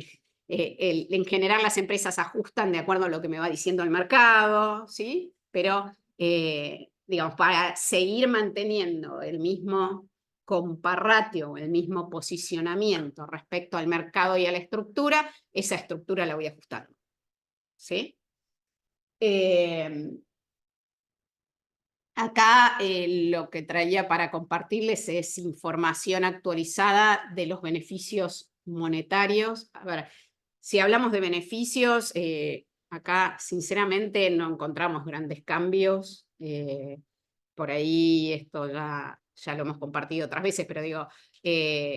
en general las empresas ajustan de acuerdo a lo que me va diciendo el mercado, ¿sí? Pero, digamos, para seguir manteniendo el mismo comparratio, el mismo posicionamiento respecto al mercado y a la estructura, esa estructura la voy ajustando, ¿sí? Acá lo que traía para compartirles es información actualizada de los beneficios monetarios. A ver, si hablamos de beneficios, acá sinceramente no encontramos grandes cambios. Por ahí esto ya lo hemos compartido otras veces, pero digo,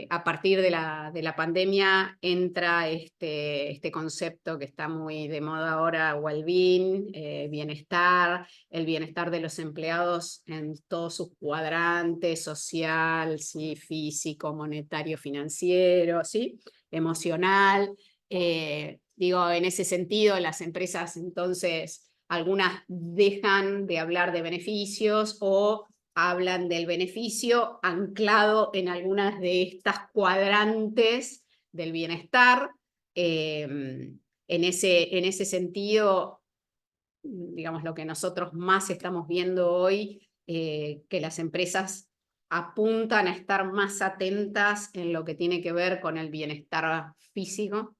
a partir de la pandemia entra este concepto que está muy de moda ahora, well-being, bienestar, el bienestar de los empleados en todos sus cuadrantes, social, ¿sí? Físico, monetario, financiero, ¿sí? Emocional. Digo, en ese sentido, las empresas entonces, algunas dejan de hablar de beneficios o hablan del beneficio anclado en algunas de estas cuadrantes del bienestar. En ese sentido, digamos, lo que nosotros más estamos viendo hoy, que las empresas apuntan a estar más atentas en lo que tiene que ver con el bienestar físico,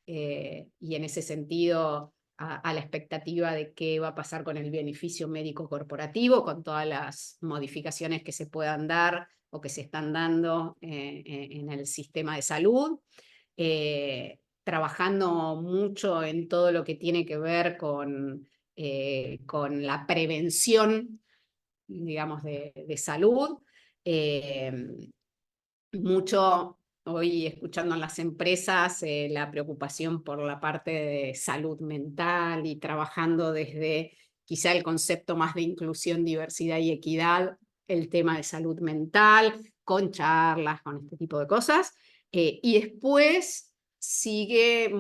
y en ese sentido a la expectativa de qué va a pasar con el beneficio médico corporativo, con todas las modificaciones que se puedan dar o que se están dando en el sistema de salud, trabajando mucho en todo lo que tiene que ver con la prevención, digamos, de salud, mucho hoy escuchando en las empresas la preocupación por la parte de salud mental y trabajando desde quizá el concepto más de inclusión, diversidad y equidad, el tema de salud mental, con charlas, con este tipo de cosas. Y después sigue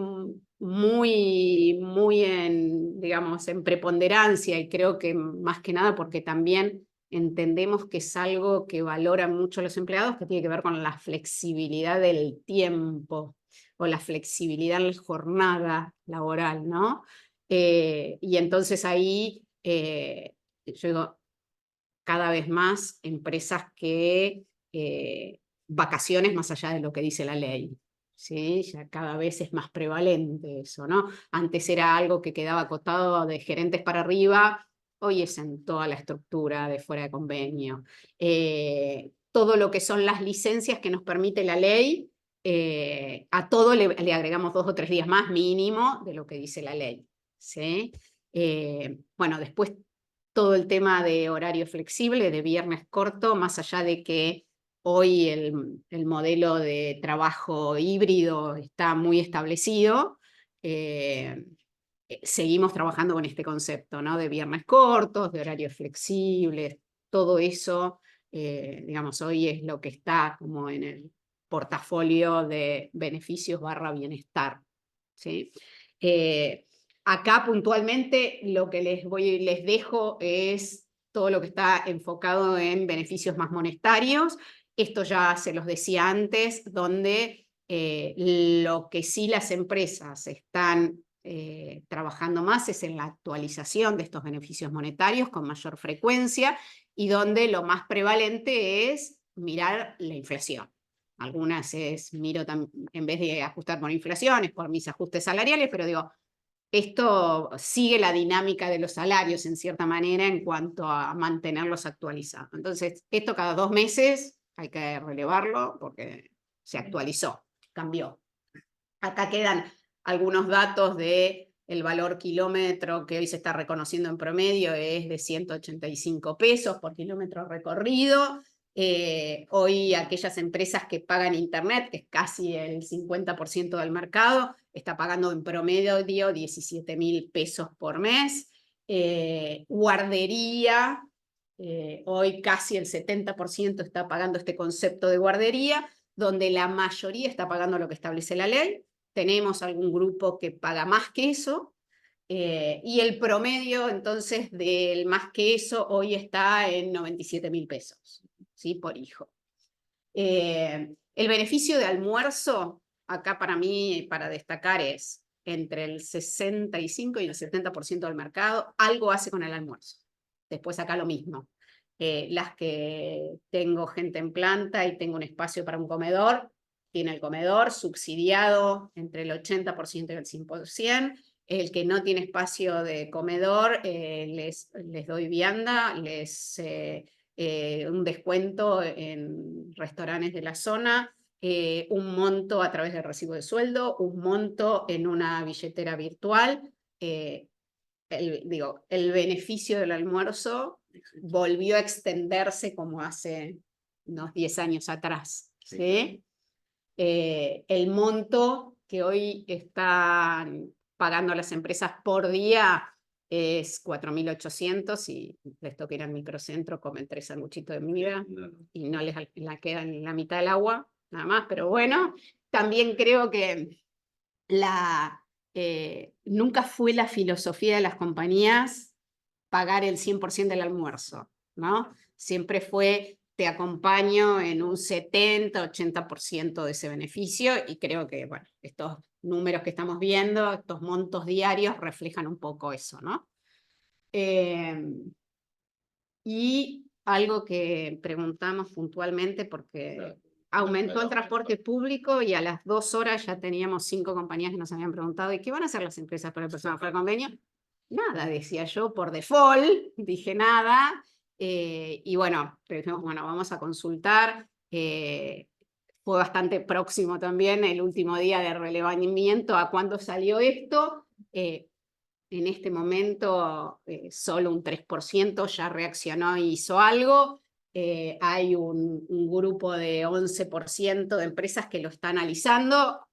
muy digamos, en preponderancia, y creo que más que nada porque también entendemos que es algo que valoran mucho los empleados, que tiene que ver con la flexibilidad del tiempo o la flexibilidad en la jornada laboral, ¿no? Y entonces ahí, yo digo, cada vez más empresas que vacaciones más allá de lo que dice la ley. ¿Sí? Ya cada vez es más prevalente eso, ¿no? Antes era algo que quedaba acotado de gerentes para arriba, hoy es en toda la estructura de fuera de convenio. Todo lo que son las licencias que nos permite la ley, a todo le agregamos 2 o 3 días más mínimo de lo que dice la ley, ¿sí? Bueno, después todo el tema de horario flexible, de viernes corto, más allá de que hoy el modelo de trabajo híbrido está muy establecido, seguimos trabajando con este concepto, ¿no? De viernes cortos, de horarios flexibles, todo eso, digamos, hoy es lo que está como en el portafolio de beneficios / bienestar, ¿sí? Acá puntualmente lo que les dejo es todo lo que está enfocado en beneficios más monetarios. Esto ya se los decía antes, donde lo que sí las empresas están trabajando más es en la actualización de estos beneficios monetarios con mayor frecuencia, y donde lo más prevalente es mirar la inflación. Algunas miro en vez de ajustar por inflación, es por mis ajustes salariales, pero digo, esto sigue la dinámica de los salarios en cierta manera en cuanto a mantenerlos actualizados. Entonces, esto cada 2 meses hay que relevarlo porque se actualizó, cambió. Acá quedan algunos datos de el valor kilómetro que hoy se está reconociendo en promedio es de 185 pesos por kilómetro recorrido. Hoy aquellas empresas que pagan internet, que es casi el 50% del mercado, está pagando en promedio 17.000 pesos por mes. Guardería, hoy casi el 70% está pagando este concepto de guardería, donde la mayoría está pagando lo que establece la ley. Tenemos algún grupo que paga más que eso, y el promedio entonces del más que eso hoy está en 97.000 pesos, ¿sí? Por hijo. El beneficio de almuerzo, acá para mí, para destacar, es entre el 65 y el 70% del mercado, algo hace con el almuerzo. Después acá lo mismo. Las que tengo gente en planta y tengo un espacio para un comedor, tiene el comedor subsidiado entre el 80% y el 100%. El que no tiene espacio de comedor, les doy vianda, un descuento en restaurantes de la zona, un monto a través del recibo de sueldo, un monto en una billetera virtual. El beneficio del almuerzo volvió a extenderse como hace unos 10 años atrás, ¿sí? El monto que hoy están pagando las empresas por día es 4.800 y les toca ir al microcentro, comen 3 sanguchitos de miga y no les la queda en la mitad del agua, nada más, pero bueno, también creo que nunca fue la filosofía de las compañías pagar el 100% del almuerzo, ¿no? Siempre fue, te acompaño en un 70-80% de ese beneficio, y creo que, bueno, estos números que estamos viendo, estos montos diarios reflejan un poco eso, ¿no? Y algo que preguntamos puntualmente porque aumentó el transporte público y a las 2 horas ya teníamos 5 compañías que nos habían preguntado: ¿y qué van a hacer las empresas para el personal fuera de convenio? Nada, decía yo, por default, dije nada. Y bueno, dijimos, bueno, vamos a consultar. Fue bastante próximo también el último día de relevamiento a cuándo salió esto. En este momento solo un 3% ya reaccionó y hizo algo. Hay un grupo de 11% de empresas que lo está analizando,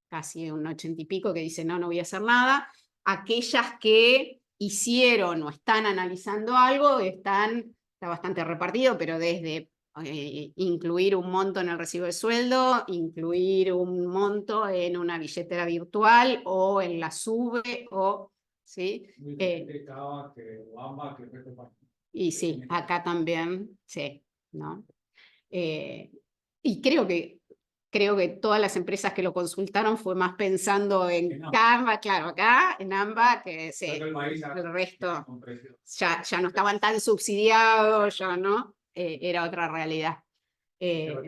casi un 80 y pico que dice no voy a hacer nada. Aquellas que hicieron o están analizando algo, está bastante repartido, pero desde incluir un monto en el recibo de sueldo, incluir un monto en una billetera virtual o en la SUBE, o, ¿sí? Y sí, acá también, sí, ¿no? Y creo que todas las empresas que lo consultaron fue más pensando en Canva, claro, acá en AMBA, que sí, el resto ya no estaban tan subsidiados, ya no, era otra realidad. Pero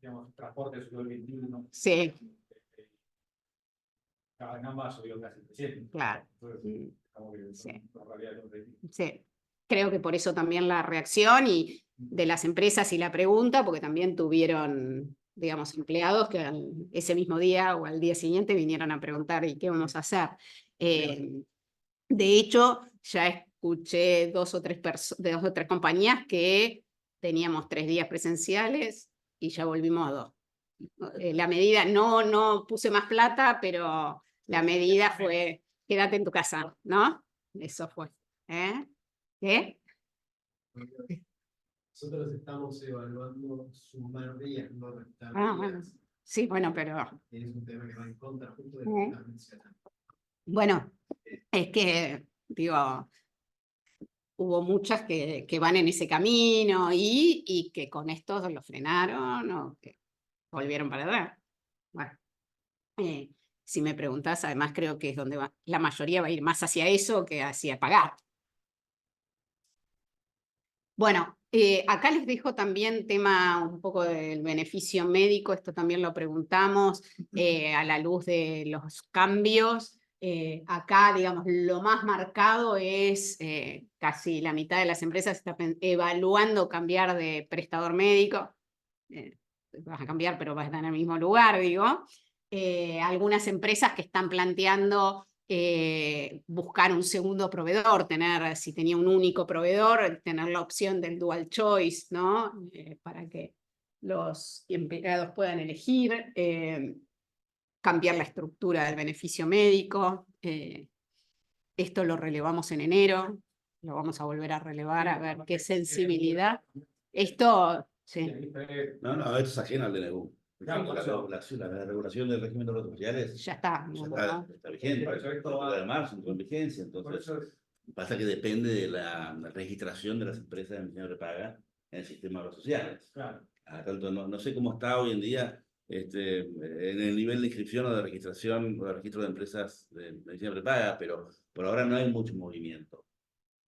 digamos, transporte subió el 21. sí, Cada NAMBA subió casi 300. claro. Entonces, Sí. sí. Sí. Creo que por eso también la reacción y de las empresas y la pregunta, porque también tuvieron, digamos, empleados que ese mismo día o al día siguiente vinieron a preguntar ¿y qué vamos a hacer? De hecho, ya escuché 2 o 3 compañías que teníamos 3 días presenciales y ya volvimos a 2. La medida, no puse más plata, pero la medida fue quédate en tu casa, ¿no? Eso fue. ¿Qué? Nosotros estamos evaluando sumar días, no restar Bueno. días. Sí, bueno, pero Es un tema que va en contra justo de lo que estás mencionando. bueno, es que, digo, hubo muchas que van en ese camino y que con esto lo frenaron o que volvieron para atrás. Bueno, si me preguntás, además creo que es donde la mayoría va a ir más hacia eso que hacia pagar. Bueno, Acá les dejo también tema un poco del beneficio médico, esto también lo preguntamos a la luz de los cambios. Acá, digamos, lo más marcado es casi la mitad de las empresas está evaluando cambiar de prestador médico. Vas a cambiar, pero vas a estar en el mismo lugar, digo. Algunas empresas que están planteando buscar un segundo proveedor, si tenía un único proveedor, tener la opción del dual choice, ¿no? Para que los empleados puedan elegir, cambiar la estructura del beneficio médico. Esto lo relevamos en enero, lo vamos a volver a relevar, a ver qué sensibilidad. Esto, sí. No, esto es ajeno al DNU. Claro, La regulación del régimen de los sociales Ya está, ya ¿no? está vigente. Por eso esto va- De marzo entró en vigencia, Por entonces eso es- pasa que depende de la registración de las empresas de emisión prepaga en el sistema de los sociales. Claro. Tanto no sé cómo está hoy en día en el nivel de inscripción o de registración o de registro de empresas de medicina prepaga, pero por ahora no hay mucho movimiento.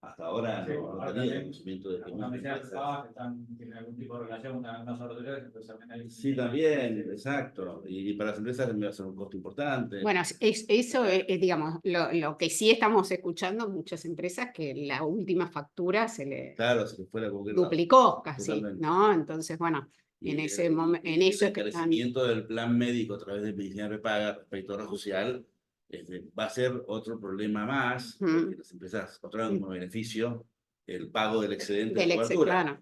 Hasta ahora Sí, no ahora he tenido también, conocimiento de que algunas muchas medidas empresas... tienen algún tipo de relación con algunas autoridades, entonces también hay... Sí, también, exacto. Y para las empresas me va a ser un costo importante. Bueno, eso es, digamos, lo que sí estamos escuchando muchas empresas, que la última factura se le Claro, se les fue la duplicó casi, Totalmente. ¿no? Entonces, bueno, en ese momento, en eso el es que están... encarecimiento del plan médico a través de medicina prepaga respecto a la social va a ser otro problema más, porque las empresas otorgan como beneficio el pago del excedente de cobertura. Claro.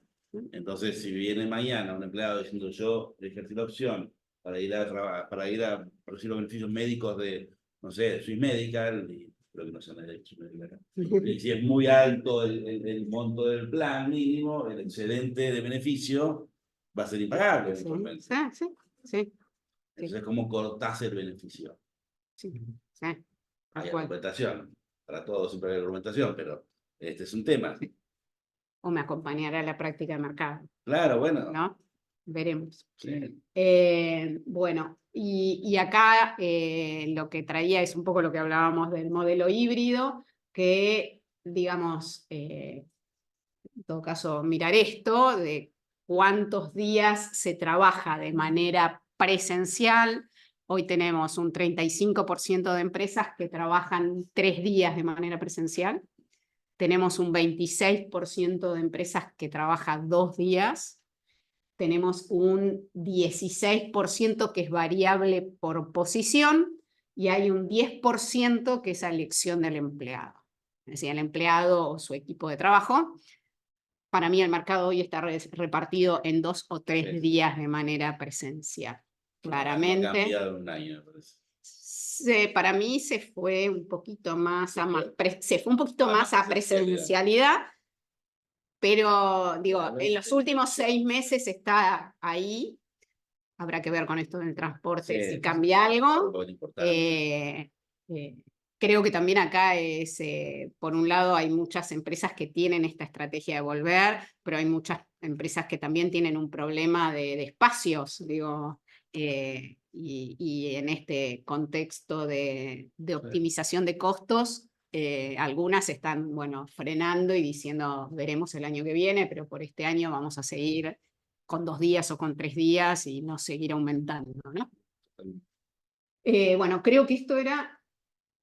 Entonces, si viene mañana un empleado diciendo yo ejercí la opción para ir a producir los beneficios médicos de, no sé, Swiss Medical, y creo que no se llama Swiss Medical, y si es muy alto el monto del plan mínimo, el excedente de beneficio va a ser impagable. Sí, Entonces, es como cortarse el beneficio. sí. Hay argumentación, para todos siempre hay argumentación, pero este es un tema. O me acompañará a la práctica de mercado, Claro, bueno. ¿no? Veremos. Sí. Bueno, y acá lo que traía es un poco lo que hablábamos del modelo híbrido, que, digamos, en todo caso, mirar esto, de cuántos días se trabaja de manera presencial. Hoy tenemos un 35% de empresas que trabajan 3 días de manera presencial. Tenemos un 26% de empresas que trabajan 2 días. Tenemos un 16% que es variable por posición y hay un 10% que es a elección del empleado. Es decir, el empleado o su equipo de trabajo. Para mí el mercado hoy está repartido en 2 o 3 días de manera presencial. Claramente. Ha cambiado un año, me parece. Para mí se fue un poquito más a presencialidad, pero digo, en los últimos 6 meses está ahí. Habrá que ver con esto del transporte si cambia algo. Creo que también acá es, por un lado, hay muchas empresas que tienen esta estrategia de volver, pero hay muchas empresas que también tienen un problema de espacios, digo, y en este contexto de optimización de costos, algunas están, bueno, frenando y diciendo, veremos el año que viene, pero por este año vamos a seguir con 2 días o con 3 días y no seguir aumentando, ¿no? Bueno, creo que esto era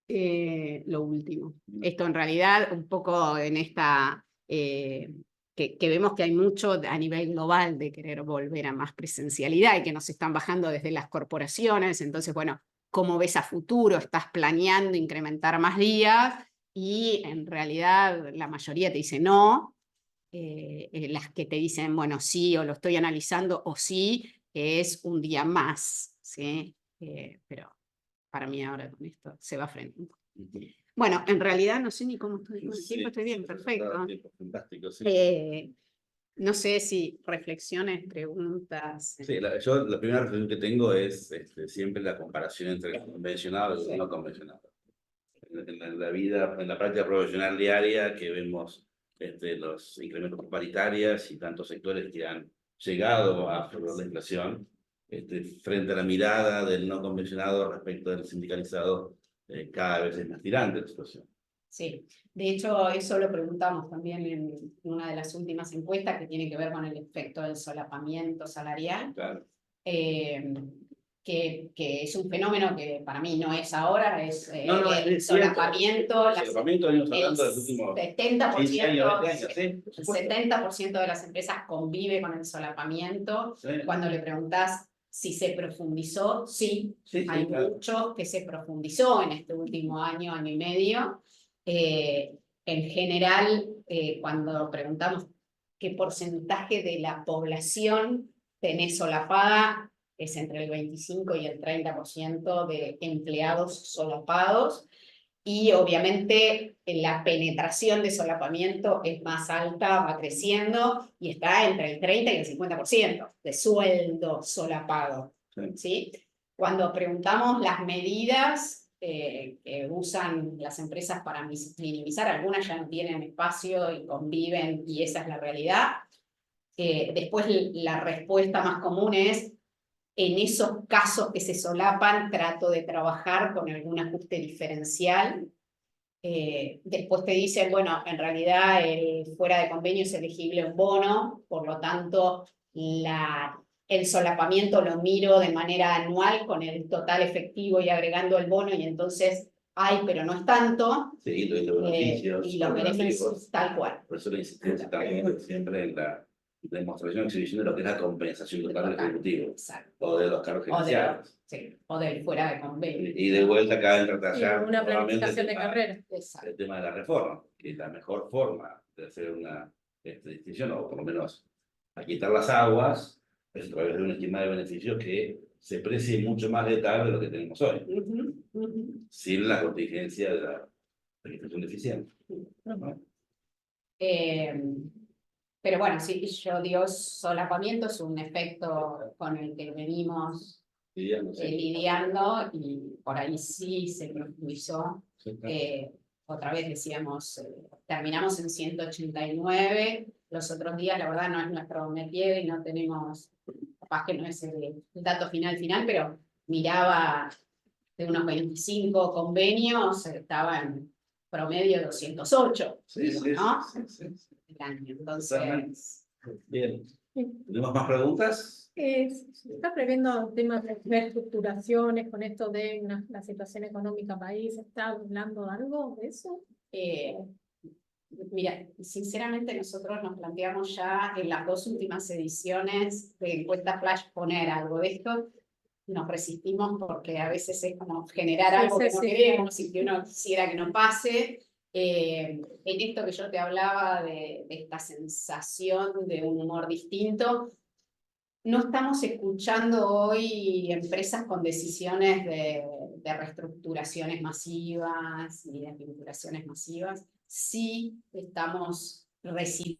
lo último. Esto en realidad un poco en esta, que vemos que hay mucho a nivel global de querer volver a más presencialidad y que nos están bajando desde las corporaciones. Entonces, bueno, ¿cómo ves a futuro? ¿Estás planeando incrementar más días? Y en realidad la mayoría te dice no. Las que te dicen, bueno, sí, o lo estoy analizando, o sí, es un día más, ¿sí? Pero para mí ahora con esto se va frenando. Bueno, en realidad no sé ni cómo estoy. Con el tiempo estoy bien, perfecto. Fantástico, sí. No sé si reflexiones, preguntas. Sí, yo la primera reflexión que tengo es siempre la comparación entre el convencionado y el no convencionado. En la vida, en la práctica profesional diaria que vemos los incrementos por paritarias y tantos sectores que han llegado a absorber la inflación, frente a la mirada del no convencionado respecto del sindicalizado, cada vez es más tirante la situación. Sí, de hecho eso lo preguntamos también en una de las últimas encuestas que tiene que ver con el efecto del solapamiento salarial, Claro. que es un fenómeno que para mí no es ahora, es No, el es cierto. solapamiento, El solapamiento venimos hablando de los el últimos 70%, 15 años, 20 años, sí, por el supuesto. 70% de las empresas convive con el solapamiento. Sí. Cuando le preguntás si se profundizó, sí, Sí, hay claro. mucho que se profundizó en este último año, año y medio. En general, cuando preguntamos qué porcentaje de la población tenés solapada, es entre el 25 y el 30% de empleados solapados. Y obviamente la penetración de solapamiento es más alta, va creciendo y está entre el 30 y el 50% de sueldo solapado. ¿Sí? Cuando preguntamos las medidas que usan las empresas para minimizar, algunas ya no tienen espacio y conviven y esa es la realidad. Después la respuesta más común es: en esos casos que se solapan, trato de trabajar con algún ajuste diferencial. Después te dicen, bueno, en realidad el fuera de convenio es elegible un bono, por lo tanto el solapamiento lo miro de manera anual con el total efectivo y agregando el bono y entonces hay, pero no es tanto. Sí, los beneficios. Y los beneficios, tal cual. Por eso la insistencia también siempre en la demostración, exhibición de lo que es la compensación total del ejecutivo. Exacto. O de los cargos gerenciales. Sí, o del fuera de convenio. Y de vuelta acá entra Y allá una nuevamente planificación de carrera. Exacto. el tema de la reforma, que es la mejor forma de hacer una distinción, o por lo menos a quitar las aguas, es a través de un esquema de beneficios que se precie mucho más letal de lo que tenemos hoy, sin la contingencia de la legislación deficiente. ¿No? Pero bueno, sí, yo digo, solapamiento es un efecto con el que venimos lidiando y por ahí sí se profundizó. Sí, claro. Otra vez decíamos, terminamos en 189, los otros días la verdad no es nuestro métier y no tenemos, capaz que no es el dato final, pero miraba de unos 25 convenios, estaba en promedio 208, Sí, sí, ¿no? sí. El año. Entonces, Bien. ¿Tenemos más preguntas? ¿Se está previendo temas de reestructuraciones con esto de la situación económica país? ¿Está hablando algo de eso? mira, sinceramente nosotros nos planteamos ya en las dos últimas ediciones de encuesta flash poner algo de esto. Nos resistimos porque a veces es como generar algo que no queremos y que uno quisiera que no pase. En esto que yo te hablaba de esta sensación de un humor distinto, no estamos escuchando hoy empresas con decisiones de reestructuraciones masivas y de vinculaciones masivas. Sí estamos recibiendo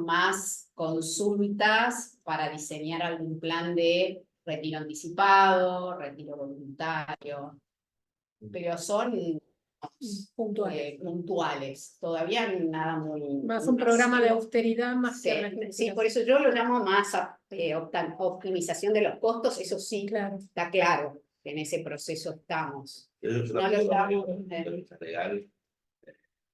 más consultas para diseñar algún plan de retiro anticipado, retiro voluntario, pero son puntuales. Todavía nada muy... Más un programa de austeridad más que reestructuración. Sí, por eso yo lo llamo más optimización de los costos, eso sí, Claro. está claro que en ese proceso estamos. Eso es No una lo llamo... legal,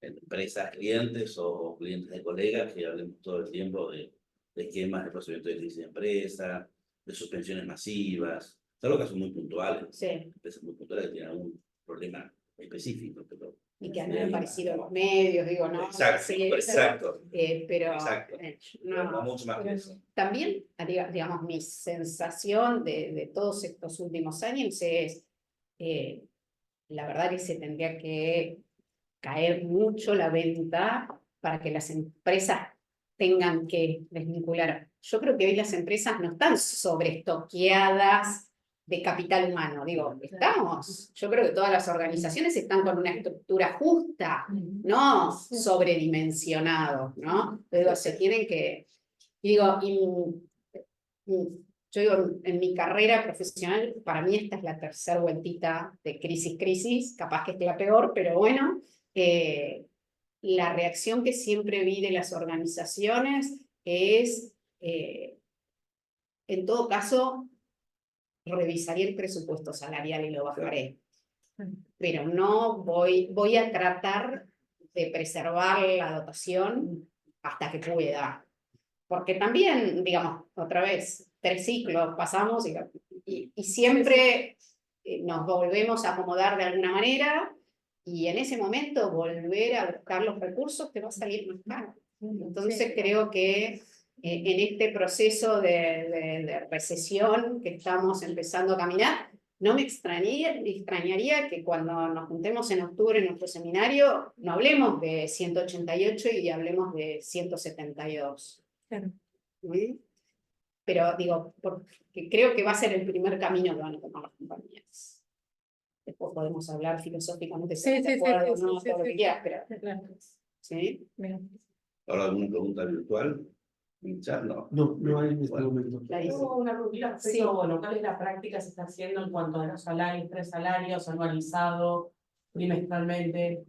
empresas, clientes o clientes de colegas que hablemos todo el tiempo de esquemas de procedimiento de crisis de empresa, de suspensiones masivas, son casos muy puntuales, Sí. empresas muy puntuales que tienen algún problema específico, pero y que han aparecido en los medios, digo, ¿no? Exacto, Sí, exacto. pero Exacto. No mucho más que eso. También, digamos, mi sensación de todos estos últimos años es, la verdad que se tendría que caer mucho la venta para que las empresas tengan que desvincular. Yo creo que hoy las empresas no están sobreestoqueadas de capital humano, digo, estamos, yo creo que todas las organizaciones están con una estructura justa, no sobredimensionado, ¿no? Pero se tienen que, digo, yo digo, en mi carrera profesional, para mí esta es la tercera vueltita de crisis, capaz que es la peor, pero bueno, la reacción que siempre vi de las organizaciones es, en todo caso, revisaría el presupuesto salarial y lo bajaré. Pero no voy a tratar de preservar la dotación hasta que pueda. Porque también, digamos, otra vez, 3 ciclos pasamos y siempre nos volvemos a acomodar de alguna manera y en ese momento volver a buscar los recursos te va a salir más caro. Entonces creo que en este proceso de recesión que estamos empezando a caminar, no me extrañaría que cuando nos juntemos en octubre en nuestro seminario, no hablemos de 188 y hablemos de 172. Claro. ¿Sí? Pero digo, porque creo que va a ser el primer camino que van a tomar las compañías. Después podemos hablar filosóficamente, Sí, de sí, acuerdo, sí, ¿no? sí, Todo lo sí, que quieras, pero Claro. ¿sí? Bien. ¿Ahora alguna pregunta virtual? ¿En el chat? No. No, no hay en este Bueno. momento. Clarísimo. Tengo una pregunta Sí. respecto, bueno, ¿cuál es la práctica que se está haciendo en cuanto a los salarios, 3 salarios, anualizado, trimestralmente?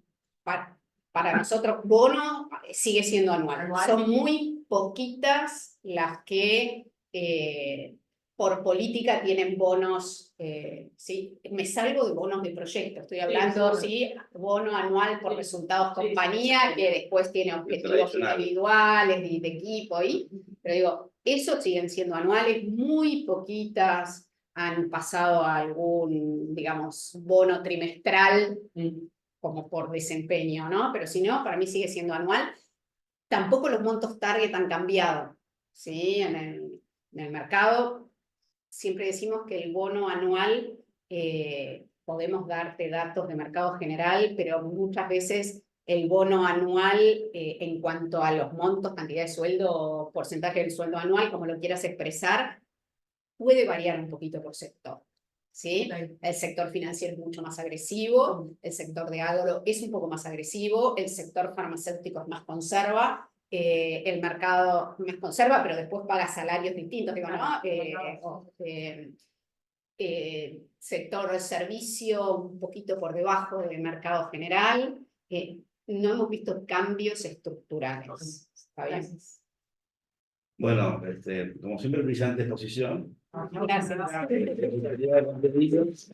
Para nosotros, bono sigue siendo anual. Anual. Son muy poquitas las que por política tienen bonos. ¿Sí? Me salgo de bonos de proyecto. Estoy hablando, ¿sí? Bono anual por Sí. resultados Sí, compañía, sí. que después tiene objetivos tradicional. individuales, de equipo. Pero digo, esos siguen siendo anuales. Muy poquitas han pasado a algún, digamos, bono trimestral como por desempeño, ¿no? Pero si no, para mí sigue siendo anual. Tampoco los montos target han cambiado, ¿sí? En el mercado siempre decimos que el bono anual, podemos darte datos de mercado general, pero muchas veces el bono anual, en cuanto a los montos, cantidad de sueldo, porcentaje del sueldo anual, como lo quieras expresar, puede variar un poquito por sector. ¿Sí? El sector financiero es mucho más agresivo, el sector de agro es un poco más agresivo, el sector farmacéutico es más conserva, el mercado más conserva, pero después paga salarios distintos, digo, ¿no? Sector de servicio un poquito por debajo del mercado general, no hemos visto cambios estructurales. ¿Está bien? Bueno, como siempre, brillante exposición. Gracias. Gracias.